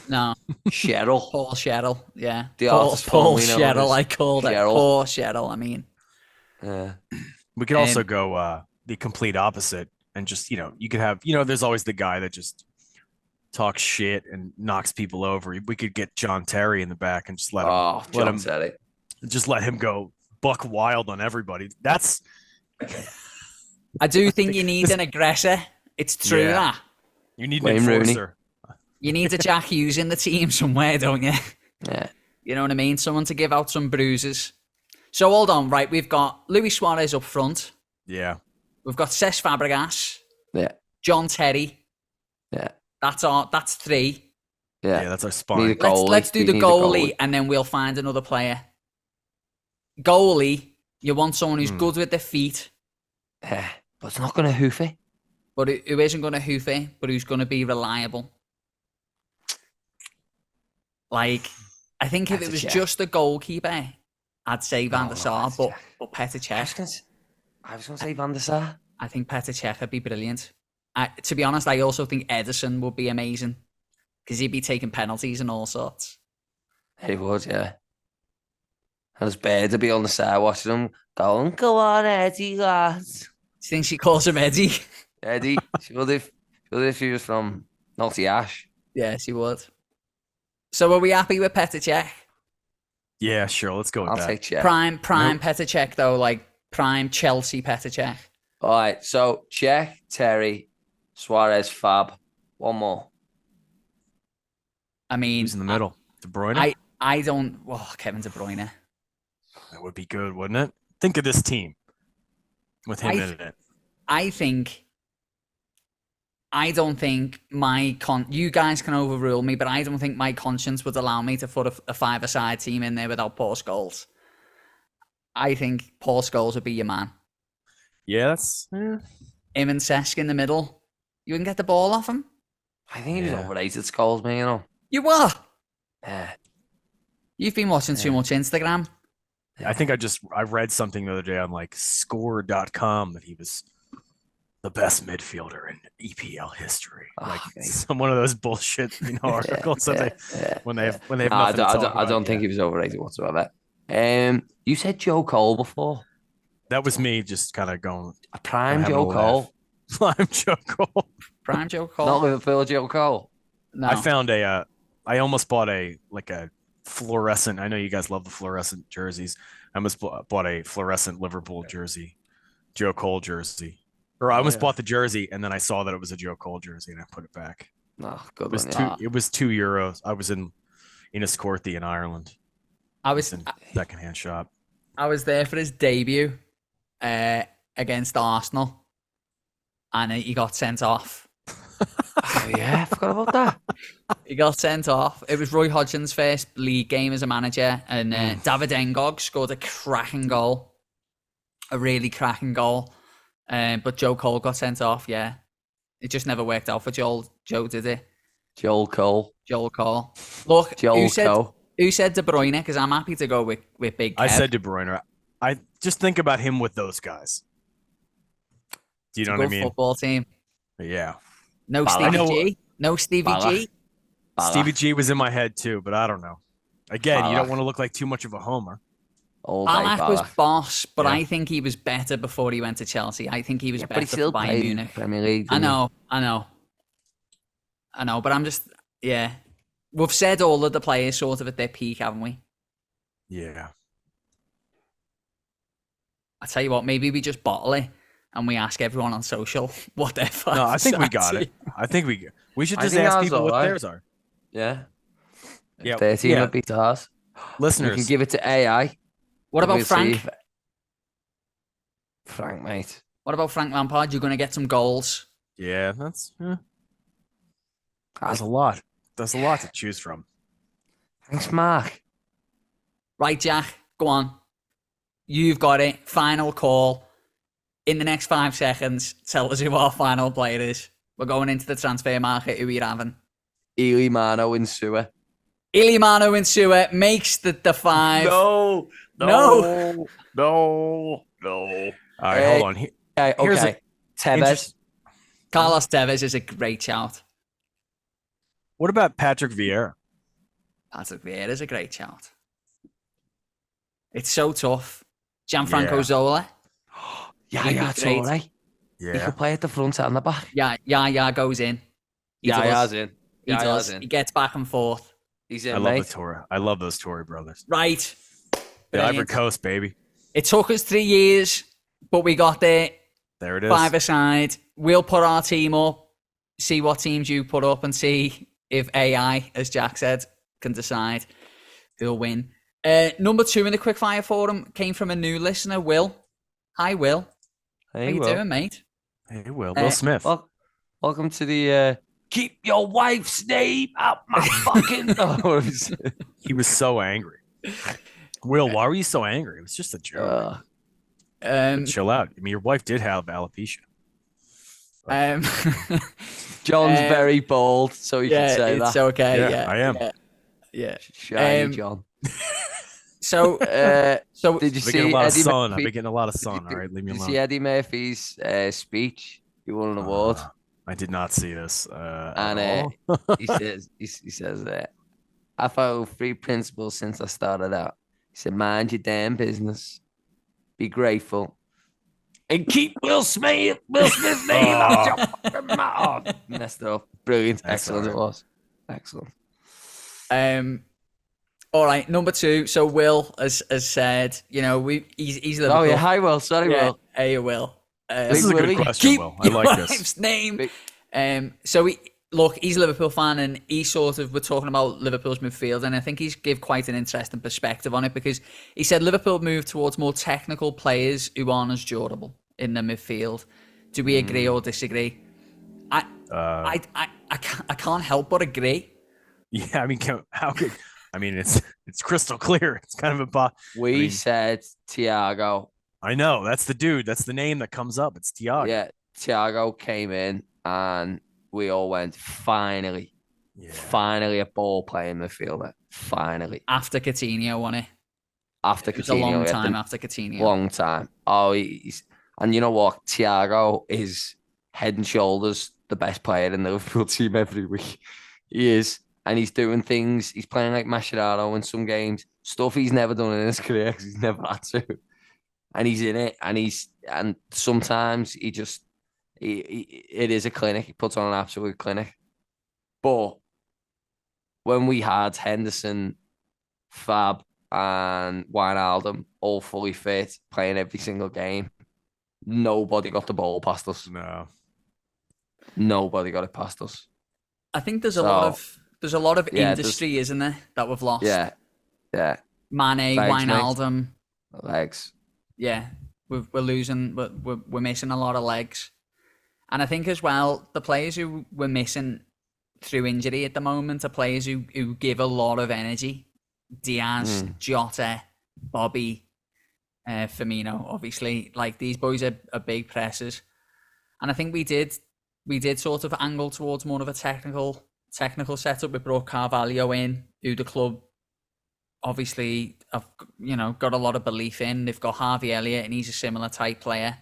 No. Cheryl. Paul Cheryl. Yeah. The Paul artist formerly known Cheryl, as I called it. Cheryl. Paul Cheryl, I mean. Yeah. We could also go the complete opposite and just, you could have, there's always the guy that just talks shit and knocks people over. We could get John Terry in the back and just let him go buck wild on everybody. That's I do think you need an aggressor. It's true that. You need Wayne an Rooney. enforcer. You need a Jack Hughes in the team somewhere, don't you? Yeah. You know what I mean? Someone to give out some bruises. So hold on, right? We've got Luis Suarez up front. Yeah. We've got Cesc Fabregas. Yeah. John Terry. Yeah. That's 3. Yeah, that's our spine. Need a goalie. Let's do the Need a goalie and then we'll find another player. Goalie, you want someone who's good with their feet. Yeah. But it's not going to hoof it. But who isn't going to hoof it, but who's going to be reliable. Like, I think if it was just the goalkeeper, I'd say Van der Sar, but Petr Cech. I was going to say Van der Sar. I think Petr Cech would be brilliant. To be honest, I also think Ederson would be amazing because he'd be taking penalties and all sorts. He would, yeah. And his bird would be on the side watching him going, go on, Eddie, lads. Do you think she calls him Eddie? Eddie, she would if she was from Naughty Ash. Yeah, she would. So are we happy with Petr Cech? Yeah, sure. Let's go with I'll that. take Cech. Prime Petr Cech, though, like prime Chelsea Petr Cech. All right, so Cech, Terry, Suarez, Fab. One more. I mean, Who's in the middle? De Bruyne? I don't... Oh, Kevin De Bruyne. That would be good, wouldn't it? Think of this team with him in it. I don't think you guys can overrule me, but I don't think my conscience would allow me to put a 5-a-side team in there without Paul Scholes. I think Paul Scholes would be your man. Yeah, that's... Him and Cesc in the middle. You can get the ball off him. I think he was overrated, Scholes, man, you know. You what? Yeah. You've been watching too much Instagram. I think I read something the other day on like score.com that he was the best midfielder in EPL history. Like one of those bullshit, articles when they have nothing to talk about. I don't think he was overrated whatsoever. You said Joe Cole before. That was me just kind of going a prime Joe Cole. Prime Joe Cole. Prime Joe Cole. Not Liverpool Joe Cole. No. I found I almost bought a fluorescent. I know you guys love the fluorescent jerseys. I almost bought a fluorescent Liverpool jersey, Joe Cole jersey. Or I almost bought the jersey and then I saw that it was a Joe Cole jersey and I put it back. Oh, good it was it was €2. I was in Courtney in Ireland. I was in secondhand shop. I was there for his debut against Arsenal, and he got sent off. Oh yeah, I forgot about that. He got sent off. It was Roy Hodgson's first league game as a manager, and David Ngog scored a cracking goal, a really cracking goal. But Joe Cole got sent off. Yeah, it just never worked out for Joe, did it? Joel Cole. Look, Cole. Who said De Bruyne? Because I'm happy to go with Big Kev. I said De Bruyne. I just think about him with those guys. Do you know what I mean? Football team. Yeah. No Stevie G. No Stevie G. Stevie G was in my head too, but I don't know. Again, you don't want to look like too much of a homer. Ballack was boss, but I think he was better before he went to Chelsea. I think he was better for Bayern Munich. Premier League. I know. But I'm just, we've said all of the players sort of at their peak, haven't we? Yeah. I tell you what, maybe we just bottle it and we ask everyone on social what their five. No, I think we got sides it. I think we should I just think ask ours people what alright. theirs are. Yeah. Yeah, Their team yeah. would beat ours. We Listeners, can give it to AI. What about We'll see Frank? if- Frank, mate. What about Frank Lampard? You're going to get some goals. yeah, that's a lot. There's a lot to choose from. Thanks, Mark. Right, Jack, go on. You've got it. Final call. In the next 5 seconds, tell us who our final player is. We're going into the transfer market. Who are you having? Ely Mano in sewer. Iliman Insua makes the 5. No. No. All right, hold on. Here's Okay. Tevez. interest- Carlos Tevez is a great shout. What about Patrick Vieira? Patrick Vieira is a great shout. It's so tough. Gianfranco Yeah. Zola. Yeah, He'd be it's great. all right. He Yeah. can play at the front and the back. Yeah, goes in. He does. in. He does. He gets back and forth. He's I in, love mate. the Torre. I love those Torre brothers. Right. The Ivory Brilliant. Coast, baby. It took us 3 years, but we got there. There it is. 5-a-side. We'll put our team up, see what teams you put up, and see if AI, as Jack said, can decide who'll win. Number 2 in the Quickfire Forum came from a new listener, Will. Hi, Will. Hey, How you Will. doing, mate? Hey, Will Smith. Welcome to the keep your wife's name out my fucking nose. He was so angry. Will, why were you so angry? It was just a joke. Chill out. I mean, your wife did have alopecia. John's very bold, so he can yeah, say it's that. okay. Yeah, Yeah, I am. Yeah. Shiny John. So, so Did you I've been getting see a lot of Eddie sun. I've Murphy? been getting a lot of sun. All right, leave me Did you alone. see Eddie Murphy's speech? He won an award, I did not see this. and he says that I follow 3 principles since I started out. He said, "Mind your damn business, be grateful, and keep Will Smith's name out your fucking mouth." Messed it up. Brilliant. That's Excellent. all It was excellent. all right, number 2. So Will has said, you know, he's Liverpool. Oh yeah, hi Will. Sorry, Yeah, Will. hey, Will. This is a Willie, good question, Keep Will. I like your this. wife's name. Big- So he's a Liverpool fan, and he sort of, we're talking about Liverpool's midfield, and I think he's give quite an interesting perspective on it, because he said Liverpool moved towards more technical players who aren't as durable in the midfield. Do we agree or disagree? I can't help but agree. Yeah, I mean, how could? I mean, it's crystal clear. It's kind of a. We said Thiago. I know that's the dude. That's the name that comes up. It's Thiago. Yeah, Thiago came in, and we all went, finally, finally a ball playing midfielder. Finally, After Coutinho won it. after It was a Coutinho, long we had time the- after Coutinho. long time. Oh, and you know what? Thiago is head and shoulders the best player in the Liverpool team every week. He is, and he's doing things. He's playing like Mascherano in some games, stuff he's never done in his career because he's never had to. And he's in it, and sometimes it is a clinic. He puts on an absolute clinic. But when we had Henderson, Fab, and Wijnaldum all fully fit, playing every single game, nobody got the ball past us. No. Nobody got it past us. I think there's a lot of yeah, industry, isn't there, that we've lost? Yeah, Mane, Legs, mate. Wijnaldum. legs. Yeah, we're losing, but we're missing a lot of legs. And I think as well, the players who we're missing through injury at the moment are players who give a lot of energy. Diaz, Jota, Bobby, Firmino, obviously. Like, these boys are big pressers. And I think we did sort of angle towards more of a technical setup. We brought Carvalho in, who the club obviously have, got a lot of belief in. They've got Harvey Elliott, and he's a similar type player.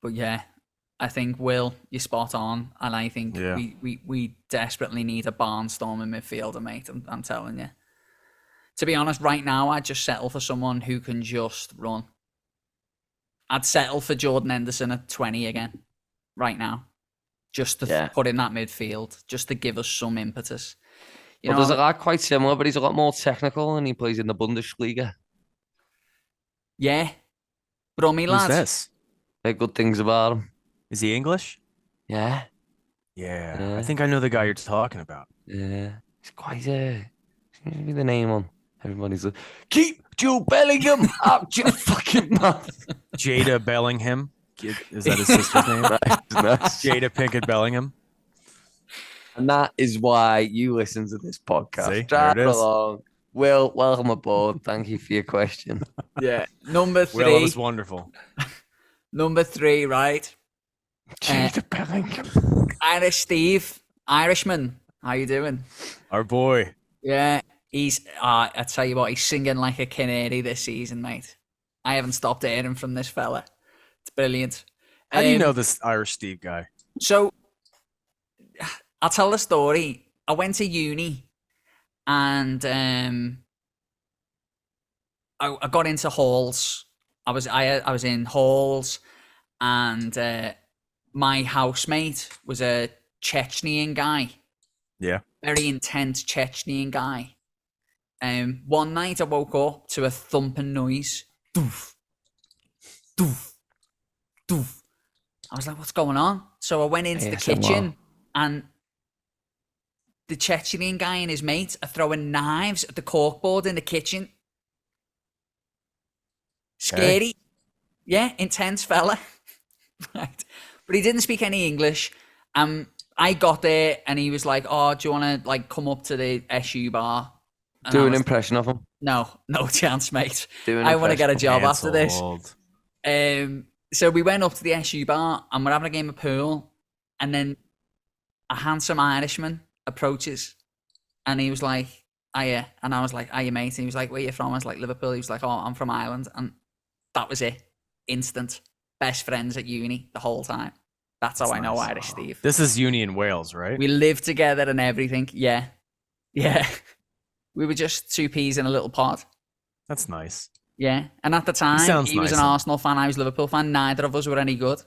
But yeah, I think, Will, you're spot on, and I think we desperately need a barnstorming midfielder, mate. I'm telling you. To be honest, right now, I'd just settle for someone who can just run. I'd settle for Jordan Henderson at 20 again, right now, just to put in that midfield, just to give us some impetus. There's a lot quite similar, but he's a lot more technical, and he plays in the Bundesliga. Yeah, Brummy Who's lad. this? Very good things about him. Is he English? Yeah. Yeah, I think I know the guy you're talking about. Yeah. He's quite give me the name on. Everybody's like, keep Jude Bellingham out your fucking mouth. Jada Bellingham. Is that his sister's name? Nice. Jada Pinkett Bellingham. And that is why you listen to this podcast. See, Drive there it is. along. Will, welcome aboard. Thank you for your question. Yeah. Number Will, it three. was wonderful. Number three, right? Jada Bellingham. Irish Steve, Irishman. How you doing? Our boy. Yeah, he's. I tell you what, he's singing like a canary this season, mate. I haven't stopped hearing from this fella. It's brilliant. How do you know this Irish Steve guy? So, I'll tell the story. I went to uni, and I got into halls. I was in halls, and my housemate was a Chechnyan guy. Yeah. Very intense Chechnyan guy. One night I woke up to a thumping noise. Doof, doof, doof. I was like, what's going on? So I went into the kitchen, and the Chechnyan guy and his mate are throwing knives at the corkboard in the kitchen. Scary. Yeah, intense fella. Right. But he didn't speak any English. I got there and he was like, "Oh, do you want to like come up to the SU bar?" And Do I an was- impression of him. No chance, mate. Do an I want to get a impression. job after this. Cancelled. So we went up to the SU bar and we're having a game of pool, and then a handsome Irishman approaches, and he was like, "Hiya," and I was like, "Hiya, mate." And he was like, "Where you from?" I was like, "Liverpool." He was like, "Oh, I'm from Ireland," and that was it. Instant. Best friends at uni the whole time. That's how I know nice. Irish Steve. This is uni in Wales, right? We lived together and everything. Yeah. We were just two peas in a little pod. That's nice. Yeah. And at the time, sounds he was nice, an huh? Arsenal fan. I was a Liverpool fan. Neither of us were any good.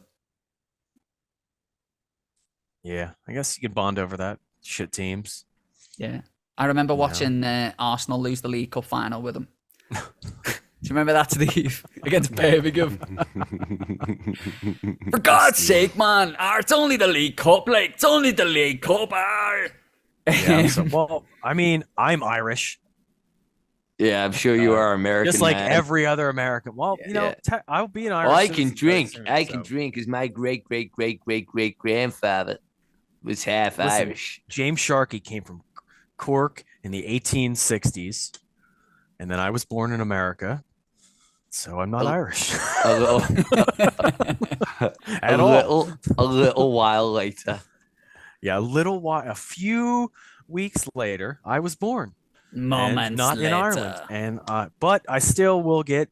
Yeah, I guess you could bond over that. Shit teams. Yeah. I remember watching Arsenal lose the League Cup final with him. Do you remember that, Steve? Against Birmingham. For God's sake, man. It's only the League Cup. Like, it's only the League Cup. Yeah. Well, I mean, I'm Irish, Yeah, I'm sure you are American. just like man. every other American. Well, you know, I'll be an Irish. Well, I can citizen drink. soon, I can so. drink because my great grandfather was half Listen, Irish. James Sharkey came from Cork in the 1860s, and then I was born in America, so I'm not Irish A little, at all. a little while later. Yeah, a few weeks later, I was born. Moments and not later. in Ireland, and but I still will get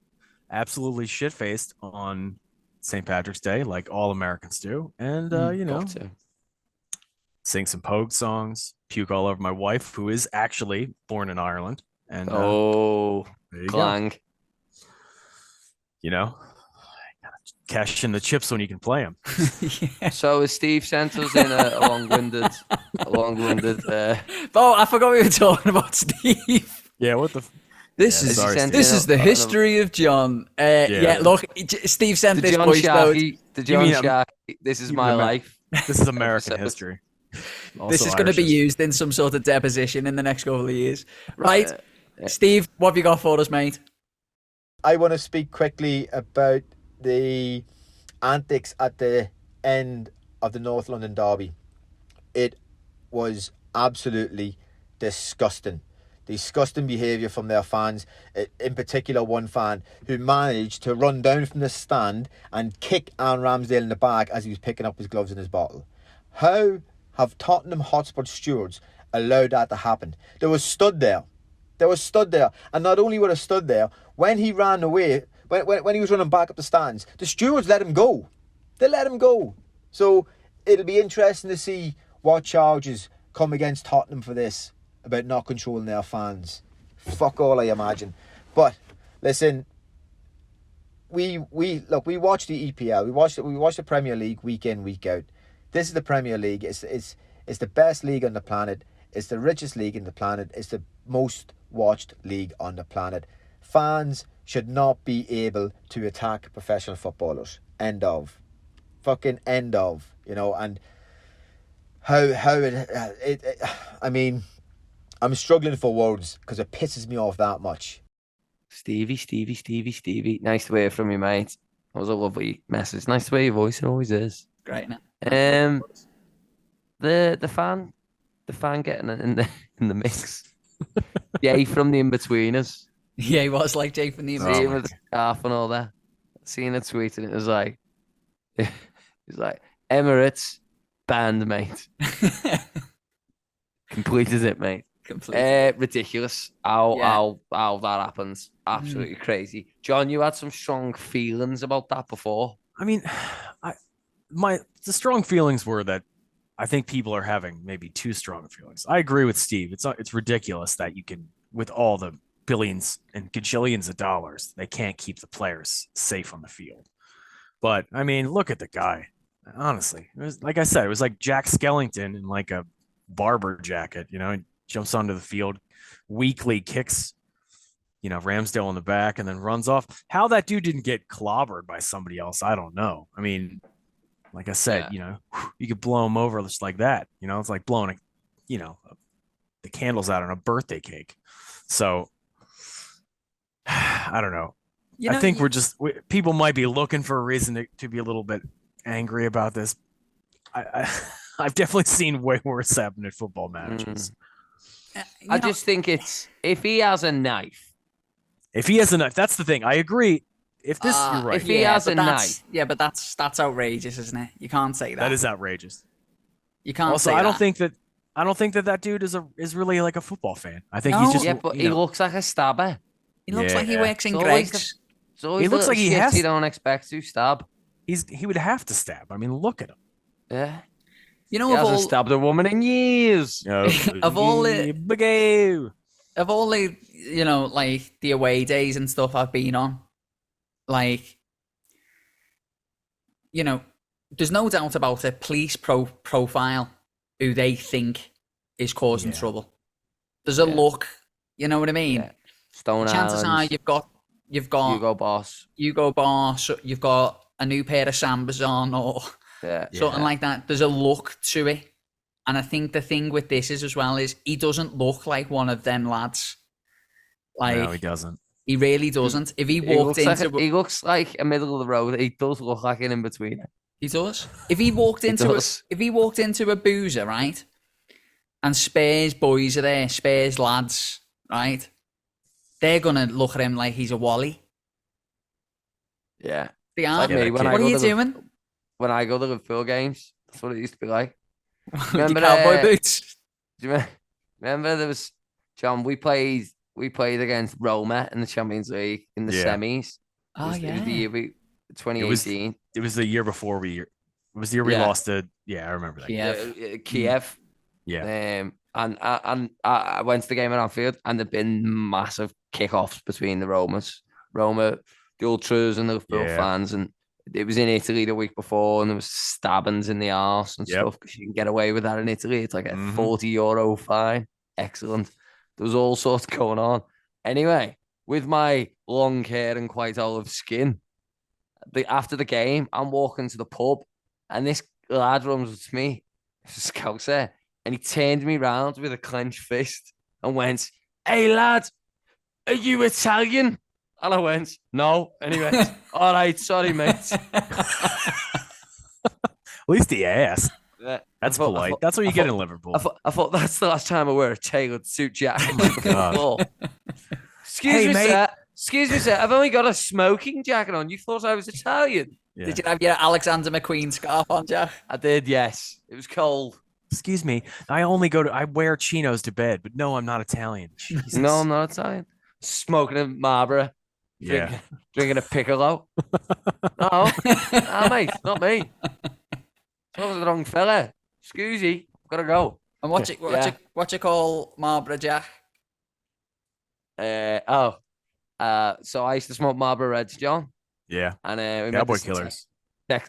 absolutely shit faced on St. Patrick's Day, like all Americans do, and you know, Got to. sing some Pogue songs, puke all over my wife, who is actually born in Ireland, and Oh, there you go. clang. You know, cash in the chips when you can play them. Yeah. So as Steve sent us in a long-winded. Oh, I forgot we were talking about Steve. Yeah, what the? This Yeah, is sorry, Steve. this is the history of John. Yeah, look, Steve sent The this John voice note. Sharkey. The John mean, Sharkey. This is you my mean Amer- life. This is American Episode. history. This Also is going to be Irish history. used in some sort of deposition in the next couple of years, right? Steve, what have you got for us, mate? I want to speak quickly about the antics at the end of the North London derby. It was absolutely disgusting. Disgusting behaviour from their fans, in particular one fan who managed to run down from the stand and kick Aaron Ramsdale in the back as he was picking up his gloves and his bottle. How have Tottenham Hotspur stewards allowed that to happen? They were stood there. And not only were they stood there, when he ran away, when he was running back up the stands, the stewards let him go. They let him go. So it'll be interesting to see what charges come against Tottenham for this, about not controlling their fans. Fuck all, I imagine. But listen, we watch the EPL, we watch the Premier League week in, week out. This is the Premier League. It's the best league on the planet. It's the richest league on the planet. It's the most watched league on the planet. Fans should not be able to attack professional footballers. End of. Fucking end of. You know, and how it I mean, I'm struggling for words because it pisses me off that much. Stevie. Nice to hear from you, mate. That was a lovely message. Nice to hear your voice. It always is. Great, now. The fan getting in the mix. Jay from the In-Betweeners. Yeah, he was like Jay from the See him with the scarf and all that. Seeing a tweet and it was like, he's like, Emirates banned, mate. Completed it, mate. Completely. Ridiculous how that happens. Absolutely crazy. John, you had some strong feelings about that before. I mean, the strong feelings were that I think people are having maybe too strong feelings. I agree with Steve. It's ridiculous that you can, with all the billions and gajillions of dollars, they can't keep the players safe on the field. But I mean, look at the guy. Honestly, it was, like I said, it was like Jack Skellington in like a barber jacket. You know, he jumps onto the field, weakly kicks, Ramsdale in the back, and then runs off. How that dude didn't get clobbered by somebody else, I don't know. I mean, like I said, you could blow him over just like that. It's like blowing the candles out on a birthday cake. So I don't know. I think people might be looking for a reason to be a little bit angry about this. I've definitely seen way worse happen at football matches. I just think it's if he has a knife. That's the thing. I agree. You're right. If he has a knife. Yeah, but that's outrageous, isn't it? You can't say that. That is outrageous. You can't also, say I that. don't think that dude is really like a football fan. I think No. he's just But he looks like a stabber. He looks like he works in It's always Greg's. He looks like he has. You don't expect to stab. He would have to stab. I mean, look at him. Yeah. You know, He hasn't stabbed a woman in years. Of all the like the away days and stuff I've been on, like, there's no doubt about it. Police profile who they think is causing trouble. There's a look, you know what I mean? Yeah. Stone Chances Islands. are you've got Hugo Boss. You've got a new pair of Sambas on or something like that. There's a look to it. And I think the thing with this is as well is he doesn't look like one of them lads. Like, no, he doesn't. He really doesn't. If he walked he looks like a middle of the road. He does look like an in-betweener. He does. If he walked into a boozer, right? And Spurs boys are there, Spurs lads, right? They're gonna look at him like he's a wally. Yeah. They are. Like me, what are you doing? When I go to Liverpool games, that's what it used to be like. Remember cowboy boots? Do you remember there was John? We played against Roma in the Champions League in the semis. Oh, It was the year 2018. It was the year before It was the year we lost to. Yeah, I remember that. Kiev. Yeah. And I went to the game at Anfield, and there'd been massive kickoffs between the Roma, the ultras, and the Liverpool fans, and it was in Italy the week before, and there was stabbings in the arse and stuff because you can get away with that in Italy. It's like a €40 fine. Excellent. There was all sorts going on. Anyway, with my long hair and quite olive skin, after the game, I'm walking to the pub, and this lad runs with me, Scouser, and he turned me round with a clenched fist and went, "Hey lad, are you Italian?" And I went, "No." And he went, "All right, sorry, mate." At least he asked. Yeah, That's polite. That's what you get in Liverpool. I thought that's the last time I wear a tailored suit jacket. Excuse me, sir. I've only got a smoking jacket on. You thought I was Italian? Yeah. Did you have your Alexander McQueen scarf on, Jack? I did, yes. It was cold. Excuse me. I wear chinos to bed, but no, I'm not Italian. Jesus. No, I'm not Italian. Smoking a Marlboro. Yeah. Drinking a Piccolo. No, mate, not me. That was the wrong fella. Excusey, gotta go. And what you call Marlboro, Jack? So I used to smoke Marlboro Reds, John. Yeah. And Cowboy Killers. There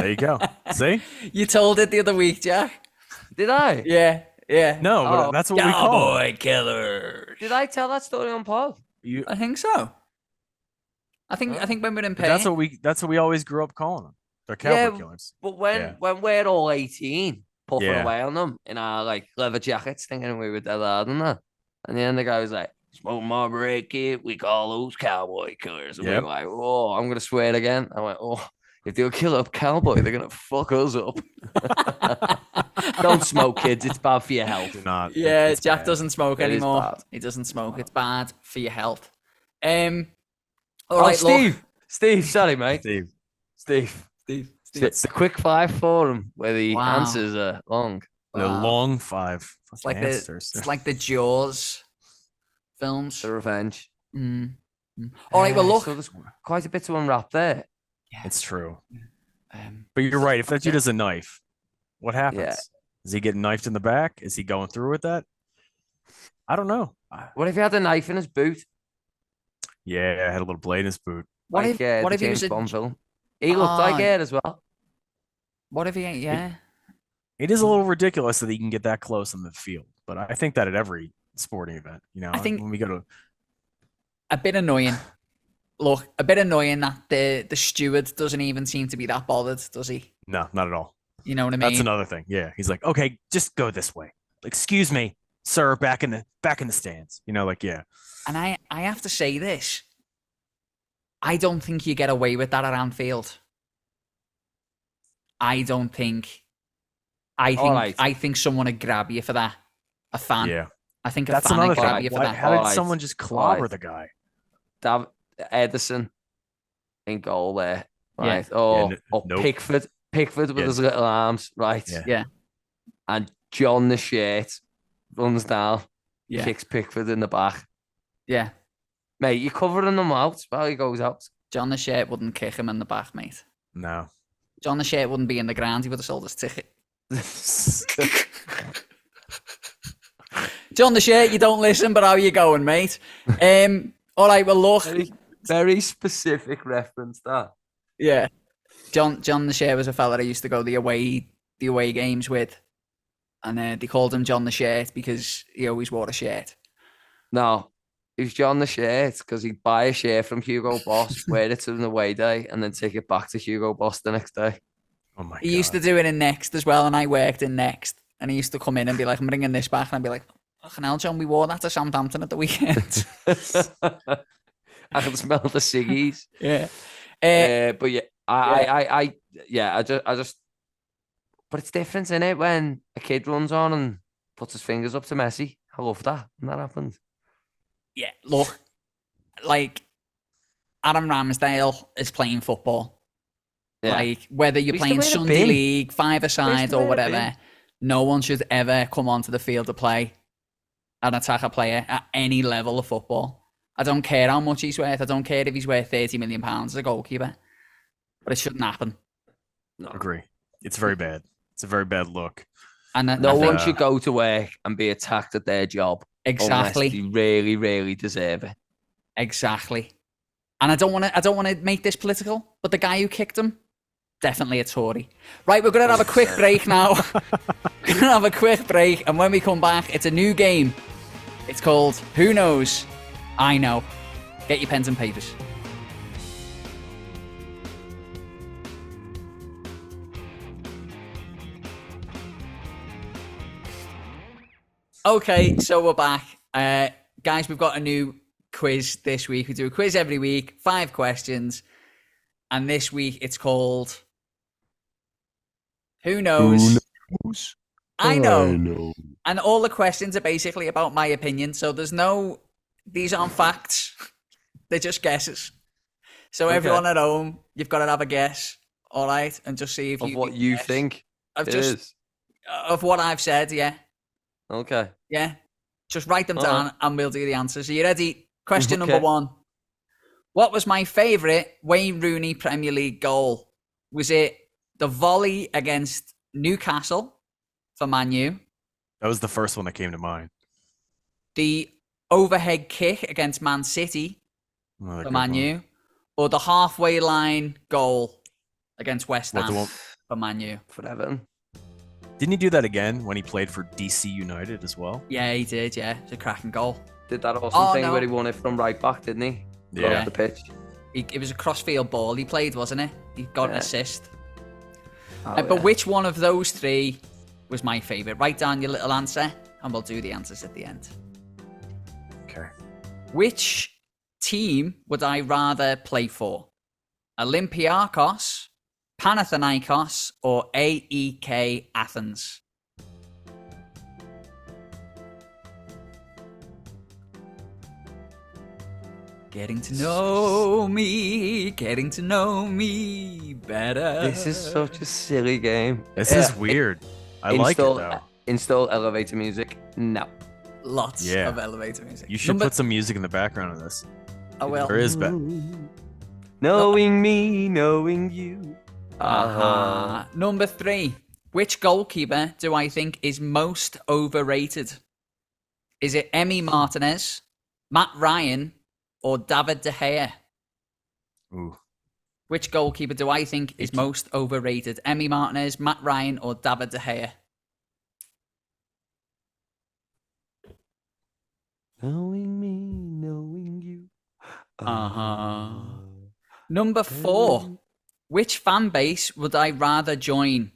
you go. See? You told it the other week, Jack. Did I? Yeah. No, but that's what we call Cowboy Killers. Did I tell that story on pod? I think so. I think when we're in pain. That's what we always grew up calling them. They're cowboy killers. But when we're all 18, puffing Yeah. away on them in our like leather jackets, thinking we were dead hard and that, and then the guy was like, "Smoke my break, kid. We call those cowboy killers." And we were like, "Oh, I'm gonna swear it again." I went, "Oh, if they'll kill a cowboy, they're gonna fuck us up." Don't smoke, kids. It's bad for your health. Do not. Yeah, it's Jack bad. doesn't smoke It is anymore. bad. He doesn't smoke. It's bad for your health. All Oh, right, Steve. Steve, sorry, mate. Steve. It's the Quickfire Forum where the Wow. answers are long. The Wow. long five. It's like answers. it's like the Jaws films. The revenge. All right, well, look. So there's quite a bit to unwrap there. It's true. Um, But you're right. If that dude has a knife, what happens? Yeah. Is he getting knifed in the back? Is he going through with that? I don't know. What if he had a knife in his boot? Yeah, I had a little blade in his boot. What Like, if the he James was a Bond film? He looked like it as well. What if he ain't? Yeah. It is a little ridiculous that he can get that close on the field, but I think that at every sporting event, I think- when we go to A bit annoying. Look, a bit annoying that the steward doesn't even seem to be that bothered, does he? no, not at all. You know what I mean? That's another thing. Yeah, he's like, okay, just go this way. Excuse me, sir, back in the stands. Yeah. And I have to say this. I don't think you get away with that at Anfield. I think right. I think someone would grab you for that. A fan. Yeah, I think a that's fan another would grab thing. you for Why, that. how did Alright. someone just clobber Alright. the guy? Edison in goal there. Yeah. Right. Oh, nope. Pickford with Yeah. his little arms. Right. Yeah. And John the shirt runs down, Yeah. kicks Pickford in the back. Yeah. Mate, you're covering him out while he goes out. John the Shirt wouldn't kick him in the back, mate. No. John the Shirt wouldn't be in the ground. He would have sold his ticket. John the Shirt, you don't listen, but how are you going, mate? All right, well, look. Very, very specific reference, that. Yeah. John the Shirt was a fella I used to go the away games with. And they called him John the Shirt because he always wore a shirt. No, he was John the shirt because he'd buy a shirt from Hugo Boss, wear it to an away day, and then take it back to Hugo Boss the next day. Oh my He god. used to do it in Next as well, and I worked in Next. And he used to come in and be like, I'm bringing this back. And I'd be like, fucking hell, John, we wore that to Southampton at the weekend. I can smell the ciggies. Yeah. But yeah, I just. But it's different, isn't it, when a kid runs on and puts his fingers up to Messi. I love that when that happens. Yeah, look, like Adam Ramsdale is playing football. Yeah. Like whether you're He's playing the way to Sunday be. League, five-a-side the or way to whatever, be. no one should ever come onto the field to play and attack a player at any level of football. I don't care how much he's worth. I don't care if he's worth £30 million as a goalkeeper. But it shouldn't happen. No, Agree. It's very bad. It's a very bad look. And no one think- should go to work and be attacked at their job. exactly. Unless they really, really deserve it. Exactly. And I don't want to make this political, but the guy who kicked him, definitely a Tory. Right, we're going to have a quick break now. We're going to have a quick break, and when we come back, it's a new game. It's called Who Knows? I Know. Get your pens and papers. Okay, so we're back. Guys, we've got a new quiz this week. We do a quiz every week, 5 questions. And this week it's called Who Knows? I know. And all the questions are basically about my opinion. So these aren't facts. They're just guesses. So Okay. everyone at home, you've got to have a guess. All right. And just see if Of you what can you guess. think Of it just is. of what I've said. Yeah. Okay. Yeah. Just write them All down right. and we'll do the answers. Are you ready? Question Okay. number 1. What was my favourite Wayne Rooney Premier League goal? Was it the volley against Newcastle for Man U? That was the first one that came to mind. The overhead kick against Man City Another for good Man one. U? Or the halfway line goal against West What, the Ham one- for Man U? For Everton. Didn't he do that again when he played for DC United as well? Yeah, he did. Yeah, it's a cracking goal. Did that awesome thing no. where he won it from right back, didn't he? Got Yeah. off the pitch. It was a crossfield ball he played, wasn't it? He got an Yeah. assist. Oh, But yeah. which one of those three was my favourite? Write down your little answer, and we'll do the answers at the end. Okay. Which team would I rather play for? Olympiakos, Panathinaikos, or AEK Athens? Getting to know me better. This is such a silly game. This is weird. I like it though. Install elevator music. No. Lots Yeah. of elevator music. You should put some music in the background of this. I will. There is Knowing me, knowing you. Number 3. Which goalkeeper do I think is most overrated? Is it Emi Martinez, Matt Ryan, or David De Gea? Ooh. Which goalkeeper do I think is most overrated? Emi Martinez, Matt Ryan, or David De Gea? Knowing me, knowing you. Number 4. Which fan base would I rather join?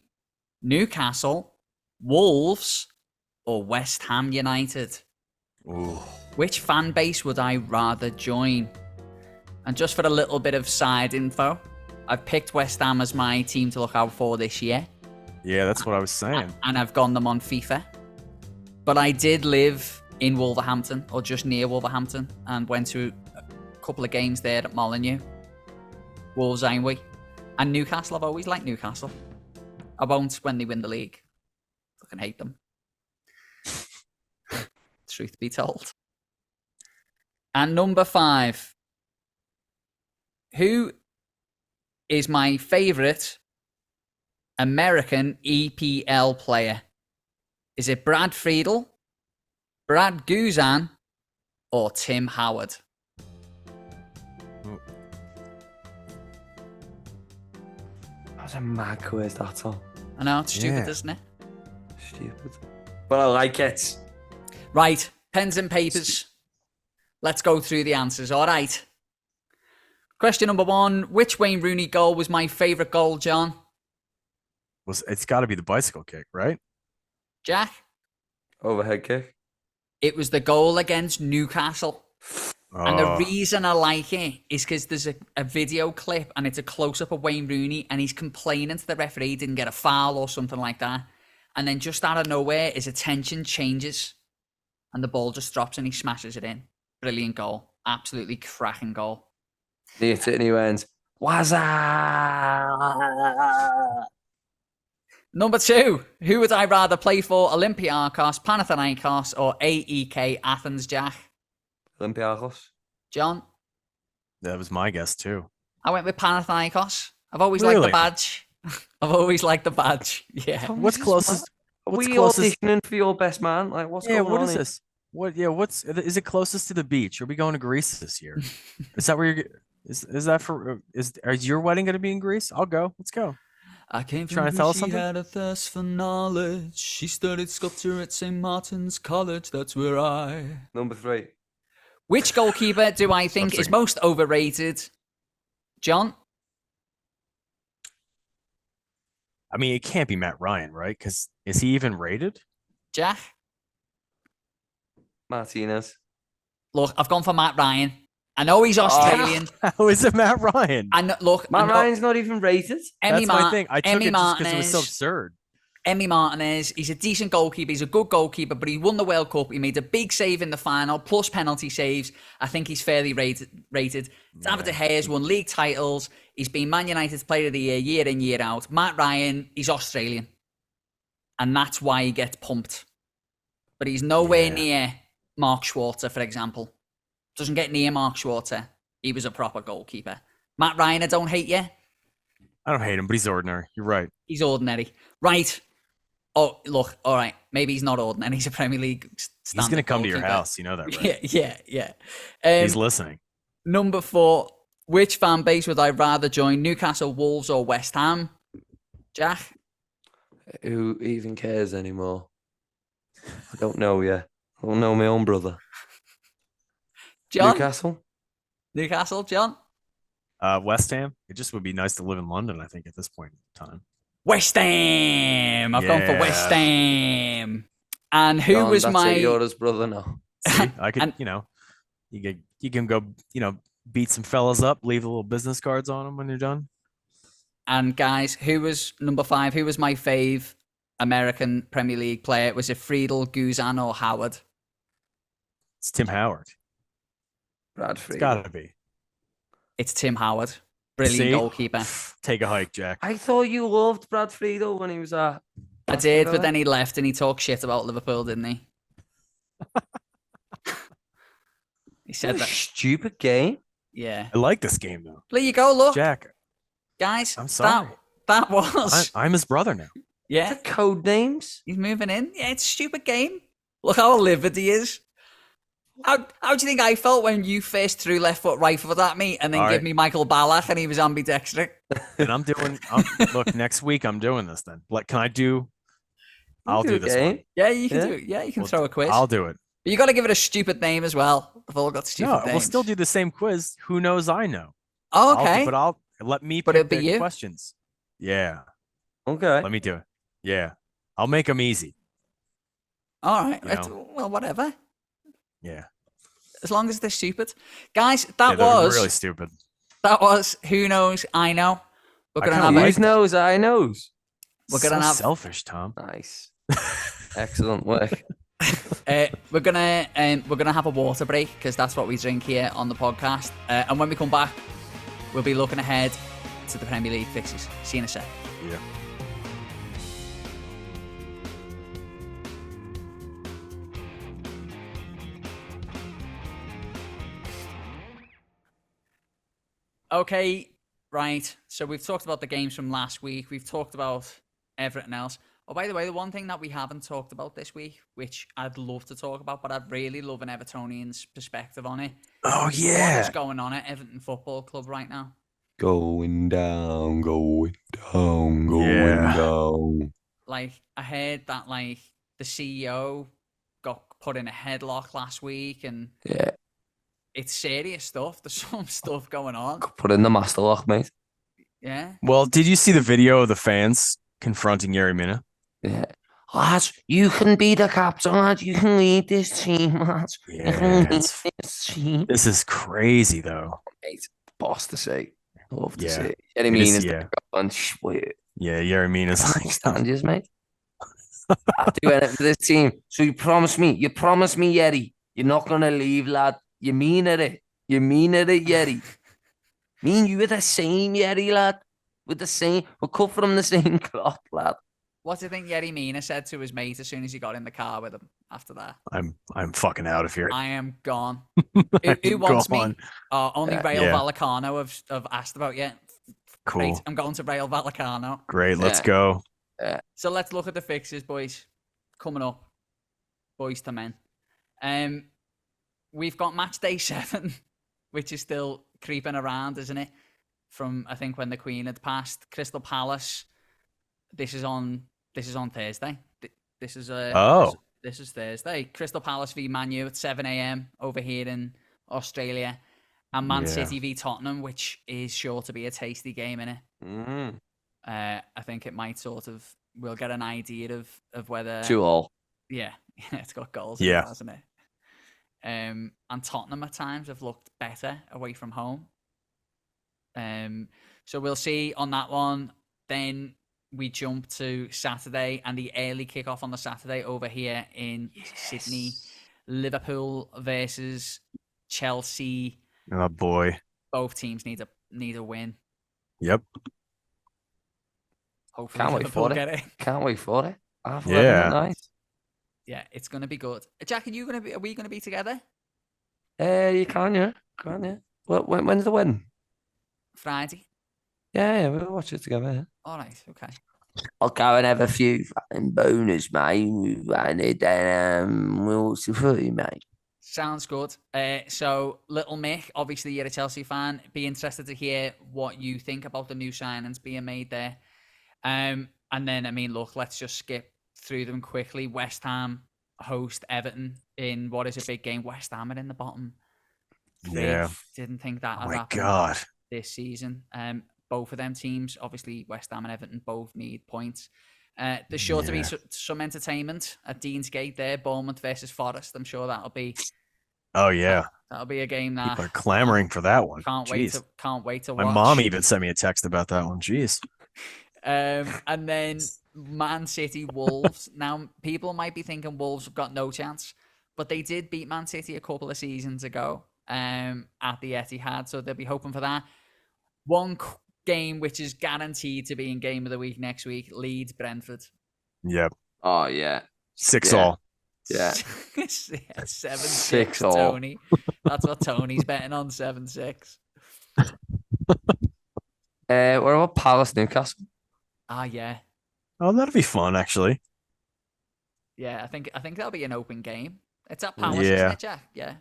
Newcastle, Wolves, or West Ham United? Ooh. Which fan base would I rather join? And just for a little bit of side info, I've picked West Ham as my team to look out for this year. Yeah, that's what I was saying. And I've gone them on FIFA. But I did live in Wolverhampton, or just near Wolverhampton, and went to a couple of games there at Molineux. Wolves, ain't we? And Newcastle, I've always liked Newcastle. I won't when they win the league. Fucking hate them. Truth be told. And number 5. Who is my favourite American EPL player? Is it Brad Friedel, Brad Guzan, or Tim Howard? That was a mad quiz, that's all. I know, it's stupid, Yeah. isn't it? Stupid. But I like it. Right, pens and papers. Let's go through the answers, all right? Question number 1. Which Wayne Rooney goal was my favourite goal, John? It's got to be the bicycle kick, right? Jack? Overhead kick. It was the goal against Newcastle. And the reason I like it is because there's a video clip and it's a close-up of Wayne Rooney and he's complaining to the referee he didn't get a foul or something like that. And then just out of nowhere, his attention changes and the ball just drops and he smashes it in. Brilliant goal. Absolutely cracking goal. He hit it and he went, Wazza! Number 2. Who would I rather play for? Olympiakos, Panathinaikos, or AEK Athens, Jack? Olympiakos. John? That was my guess too. I went with Panathinaikos. I've always liked the Really? badge. I've always liked the badge. Yeah. What's closest? Are What's we closest? auditioning for your best man? Like, what's going on? What is here? this? What? Yeah, what's? Is it closest to the beach? Are we going to Greece this year? Is that where you're? Is that for? Is your wedding going to be in Greece? I'll go. Let's go. I came from Trying to Greece, tell us she something? had a thirst for knowledge. She studied sculpture at St. Martin's College. That's where I... Number 3. Which goalkeeper do I think is most overrated? John? I mean, it can't be Matt Ryan, right? Because is he even rated? Jack? Martinez. Look, I've gone for Matt Ryan. I know he's Australian. How is it Matt Ryan? And look, Matt I know Ryan's not even rated. That's my thing. I took Emi it just because it was so Martinez- absurd. Emi Martinez, he's a decent goalkeeper. He's a good goalkeeper, but he won the World Cup. He made a big save in the final, plus penalty saves. I think he's fairly rated. David De Gea's won league titles. He's been Man United's Player of the year in, year out. Matt Ryan, he's Australian. And that's why he gets pumped. But he's nowhere near Mark Schwarzer, for example. Doesn't get near Mark Schwarzer. He was a proper goalkeeper. Matt Ryan, I don't hate you. I don't hate him, but he's ordinary. You're right. He's ordinary. Right. Oh, look, all right. Maybe he's not ordinary. He's a Premier League standard He's going to come to your goalkeeper. house. You know that, right? Yeah. He's listening. Number 4. Which fan base would I rather join? Newcastle, Wolves, or West Ham? Jack? Who even cares anymore? I don't know yet. I don't know my own brother. John? Newcastle. John? West Ham. It just would be nice to live in London, I think, at this point in time. West Ham. I've gone for West Ham. And who John, was that's my... it, you're his brother now. See, I could, you can go, beat some fellas up, leave a little business cards on them when you're done. And guys, who was number 5? Who was my fave American Premier League player? Was it Friedel, Guzan, or Howard? It's Tim Howard. Brad It's Friedel. gotta be. It's Tim Howard. Brilliant goalkeeper. Take a hike, Jack. I thought you loved Brad Friedel when he was at... I did, but then he left and he talked shit about Liverpool, didn't he? He said What a that. stupid game. Yeah. I like this game though. There you go, look. Jack, Guys, I'm sorry. That was... I'm his brother now. Yeah, The code names. he's moving in. Yeah, it's a stupid game. Look how livid he is. How do you think I felt when you first threw left foot, right foot at me and then All gave right. me Michael Ballack and he was ambidextrous? And look, next week I'm doing this then. Can I do? I'll do this one. Yeah, you can Yeah. do it. Yeah, you can Well, throw a quiz. I'll do it. But you got to give it a stupid name as well. They've all got stupid No, names. we'll still do the same quiz. Who knows? I know. Oh, okay. But let me But pick it'll be the you? questions. Yeah, Okay. let me do it. Yeah, I'll make them easy. All right. You know. Well, whatever. Yeah, As long as they're stupid. Guys, yeah, that they're really stupid. Who knows, I know. We're I gonna kinda have like Who's knows, I knows. We're gonna So have- selfish, Tom. Nice. Excellent work. we're gonna have a water break because that's what we drink here on the podcast. And when we come back, we'll be looking ahead to the Premier League fixtures. See you in a sec. Yeah. Okay, right. So we've talked about the games from last week. We've talked about everything else. Oh, by the way, the one thing that we haven't talked about this week, which I'd love to talk about, but I'd really love an Evertonian's perspective on it. Oh What yeah. is going on at Everton Football Club right now? Going down, going down, going Yeah. down. Like, I heard that, like, the CEO got put in a headlock last week, and Yeah. it's serious stuff. There's some stuff going on. Put in the master lock, mate. Yeah. Well, did you see the video of the fans confronting Yerry Mina? Yeah. Lads, you can be the captain, lad. You can lead this team, lads. You can Yeah, lead it's- this team. This is crazy though. Mate, boss to see. Love to Yeah. see. You know what I It mean? is, Is yeah. and sweet. Yeah, Yerry Mina's like, Stand yous, mate. I'll do anything for this team. So you promise me, Yeri, you're not gonna leave, lad. You mean it. You mean it, Yeri. Me and you are the same, Yeri, lad. We're cut from the same cloth, lad. What do you think Yerry Mina said to his mate as soon as he got in the car with him after that? I'm fucking out of here. I am gone. I'm Who wants gone. me? Only Rail Yeah. Vallecano have asked about you. Cool. Great. I'm going to Rail Vallecano. Great. Let's Yeah. go. So let's look at the fixtures, boys. Coming up, boys to men. We've got match day 7, which is still creeping around, isn't it? From I think when the Queen had passed. Crystal Palace. This is on Thursday. This is this is Thursday. Crystal Palace v Man U at 7 a.m. over here in Australia, and Man Yeah. City v Tottenham, which is sure to be a tasty game, innit? I think it might we'll get an idea of whether 2-all. yeah, it's got goals, Yeah. in it, hasn't it? And Tottenham at times have looked better away from home. So we'll see on that one. Then we jump to Saturday and the early kickoff on the Saturday over here in Sydney. Liverpool versus Chelsea. Oh boy. Both teams need a win. Yep. Hopefully Can't wait Liverpool for it. get it. Can't wait for it. Half Yeah. 11 at night. Yeah, it's gonna be good. Jack, are we gonna be together? You can, yeah. Can, yeah. When's the wedding? Friday. Yeah, we'll watch it together. Yeah. All right, okay. I'll go and have a few fucking bonus, mate. And then we'll see for you, mate. Sounds good. So Little Mick, obviously you're a Chelsea fan. Be interested to hear what you think about the new signings being made there. And then I mean, look, let's just skip through them quickly. West Ham host Everton in what is a big game. West Ham are in the bottom Yeah. Didn't think that Oh had my happened God. this season. Both of them teams, obviously West Ham and Everton, both need points. There's sure to be some entertainment at Deansgate there. Bournemouth versus Forest. I'm sure that'll be. Oh yeah. That'll be a game that People are clamoring for that one. can't wait to My watch. mom even sent me a text about that one. Jeez. And then Man City Wolves. Now people might be thinking Wolves have got no chance, but they did beat Man City a couple of seasons ago at the Etihad, so they'll be hoping for that. One game which is guaranteed to be in game of the week next week: Leeds Brentford. Yep. Oh yeah. 6-all. Yeah. 7-6, Tony. That's what Tony's betting on, 7-6. What about Palace Newcastle? Yeah. Oh, that'd be fun, actually. Yeah, I think that'll be an open game. It's at Palace, Yeah. isn't it, Jack? Yeah.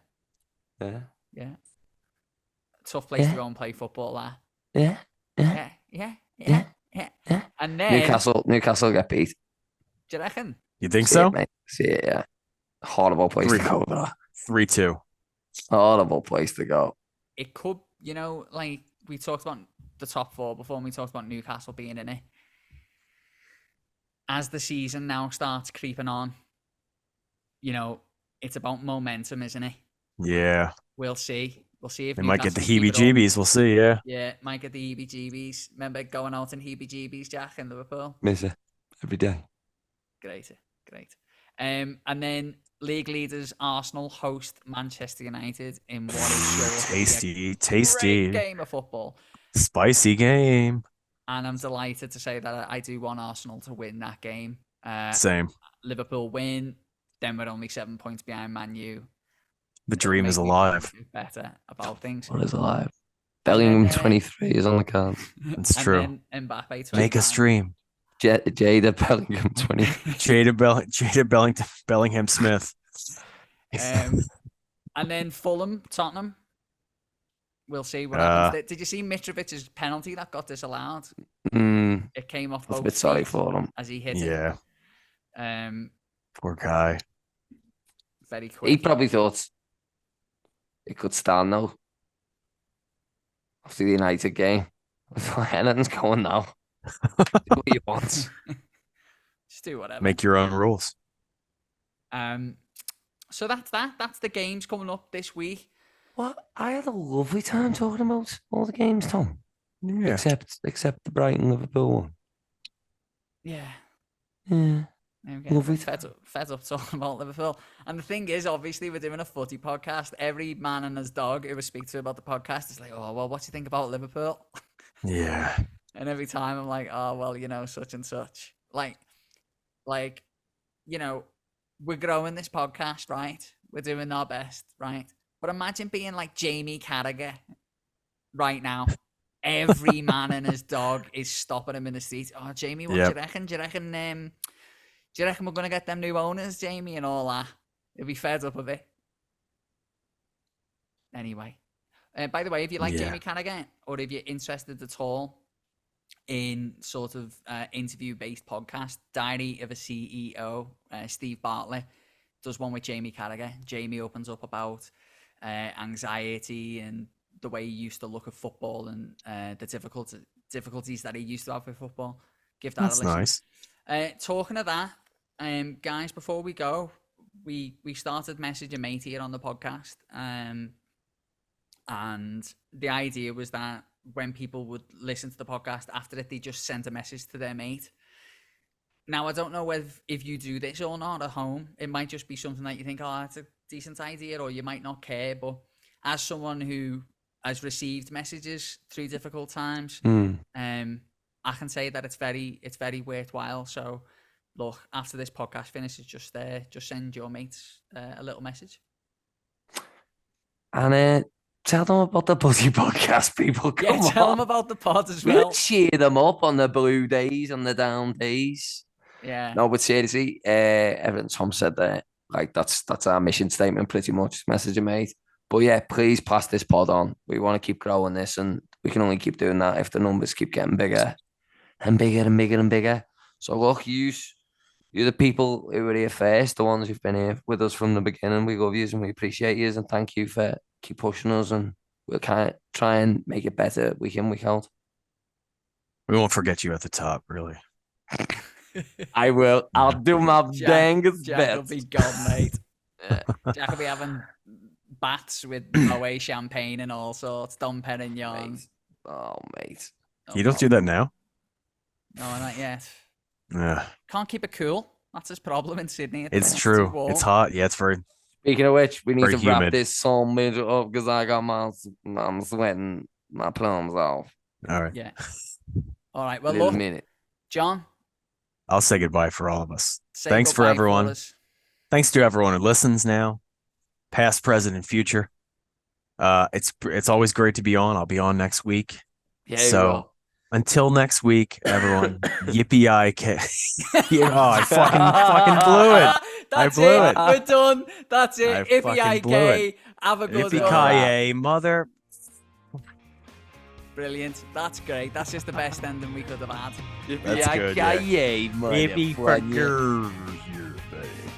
Yeah. Yeah. Tough place to go and play football, that. Yeah. Yeah. And then Newcastle get beat. do you reckon? You think See so? it, mate. See it, yeah. Horrible place to go. 3-2. Horrible place to go. It could, like we talked about the top four before, and we talked about Newcastle being in it. As the season now starts creeping on, it's about momentum, isn't it? Yeah. We'll see. We'll see if They might get the Newcastle keep it up. heebie-jeebies. We'll see, yeah. Yeah, might get the heebie-jeebies. Remember going out in heebie-jeebies, Jack, in Liverpool? Miss it every day. Great. And then league leaders Arsenal host Manchester United in what is sure to be a tasty great game of football. Spicy game. And I'm delighted to say that I do want Arsenal to win that game. Same. Liverpool win, then we're only 7 points behind Man U. The dream is alive. Better about things. What is alive? Bellingham 23 is on the cards. It's true. And then Mbappe 29. Make a stream. Jada Bellingham 20. Jada Bellingham Smith. And then Fulham, Tottenham. We'll see what happens. Did you see Mitrovic's penalty that got disallowed? It came off I was both a bit sorry feet for him. as he hit Yeah. it. Poor guy. Very quick. He probably thought it could stand now. After the United game. Anything's going now. Do what you want. Just do whatever. Make your own rules. So that's that. That's the games coming up this week. What? I had a lovely time talking about all the games, Tom. Yeah. Except the Brighton Liverpool one. Yeah. Yeah. Okay. Lovely. Fed up talking about Liverpool. And the thing is, obviously, we're doing a footy podcast. Every man and his dog who we speak to about the podcast is like, oh, well, what do you think about Liverpool? Yeah. And every time I'm like, oh, well, such and such. Like, we're growing this podcast, right? We're doing our best, right? But imagine being like Jamie Carragher right now. Every man and his dog is stopping him in the street. Oh, Jamie, what do you reckon? Do you reckon we're going to get them new owners, Jamie, and all that? He'll be fed up of it. Anyway. By the way, if you like Jamie Carragher, or if you're interested at all in sort of interview-based podcast, Diary of a CEO, Steve Bartlett does one with Jamie Carragher. Jamie opens up about anxiety and the way he used to look at football and the difficulties that he used to have with football. Give that a listen. That's nice. Talking of that, guys, before we go, we started Message a Mate here on the podcast, and the idea was that when people would listen to the podcast after it, they just sent a message to their mate. Now, I don't know if you do this or not at home. It might just be something that you think, oh, that's a decent idea, or you might not care. But as someone who has received messages through difficult times, I can say that it's very worthwhile. So, look, after this podcast finishes, just send your mates a little message. And tell them about the Buzzy podcast, people. Come on. Tell them about the pod as well. Cheer them up on the blue days, on the down days. Yeah. No, but seriously, everything Tom said there, like that's our mission statement, pretty much. Message you made. But yeah, please pass this pod on. We want to keep growing this, and we can only keep doing that if the numbers keep getting bigger and bigger and bigger and bigger. So look, you're the people who were here first, the ones who've been here with us from the beginning. We love you and we appreciate you, and thank you for keep pushing us, and we'll kind of try and make it better week in, week out. We won't forget you at the top, really. I will. I'll do my dangest Jack will best. be gone, mate. Jack will be having bats with Moet champagne and all sorts, Dom Perignon. Mate. Oh, mate. You don't do that now? No, not yet. Yeah, Can't keep it cool. That's his problem in Sydney. it's too true. warm. It's hot. Yeah, it's very. Speaking of which, we need Very to wrap humid. this some major up because I got I'm sweating my plums off. All right. Yeah. All right. Well, in a look, minute. John. I'll say goodbye for all of us. Say Thanks for goodbye everyone. us. Thanks to everyone who listens now, past, present, and future. It's always great to be on. I'll be on next week. Yeah, So until next week, everyone. Yippee-I-K. I fucking blew it. That's blew it. it. We're done. That's it. I fucking blew Ippy-I-K. Have a good one. Yippee-ki-yay, mother. Brilliant. That's great. That's just the best ending we could have had. That's good, yeah. Yippee, Yippee for girls, yeah, baby.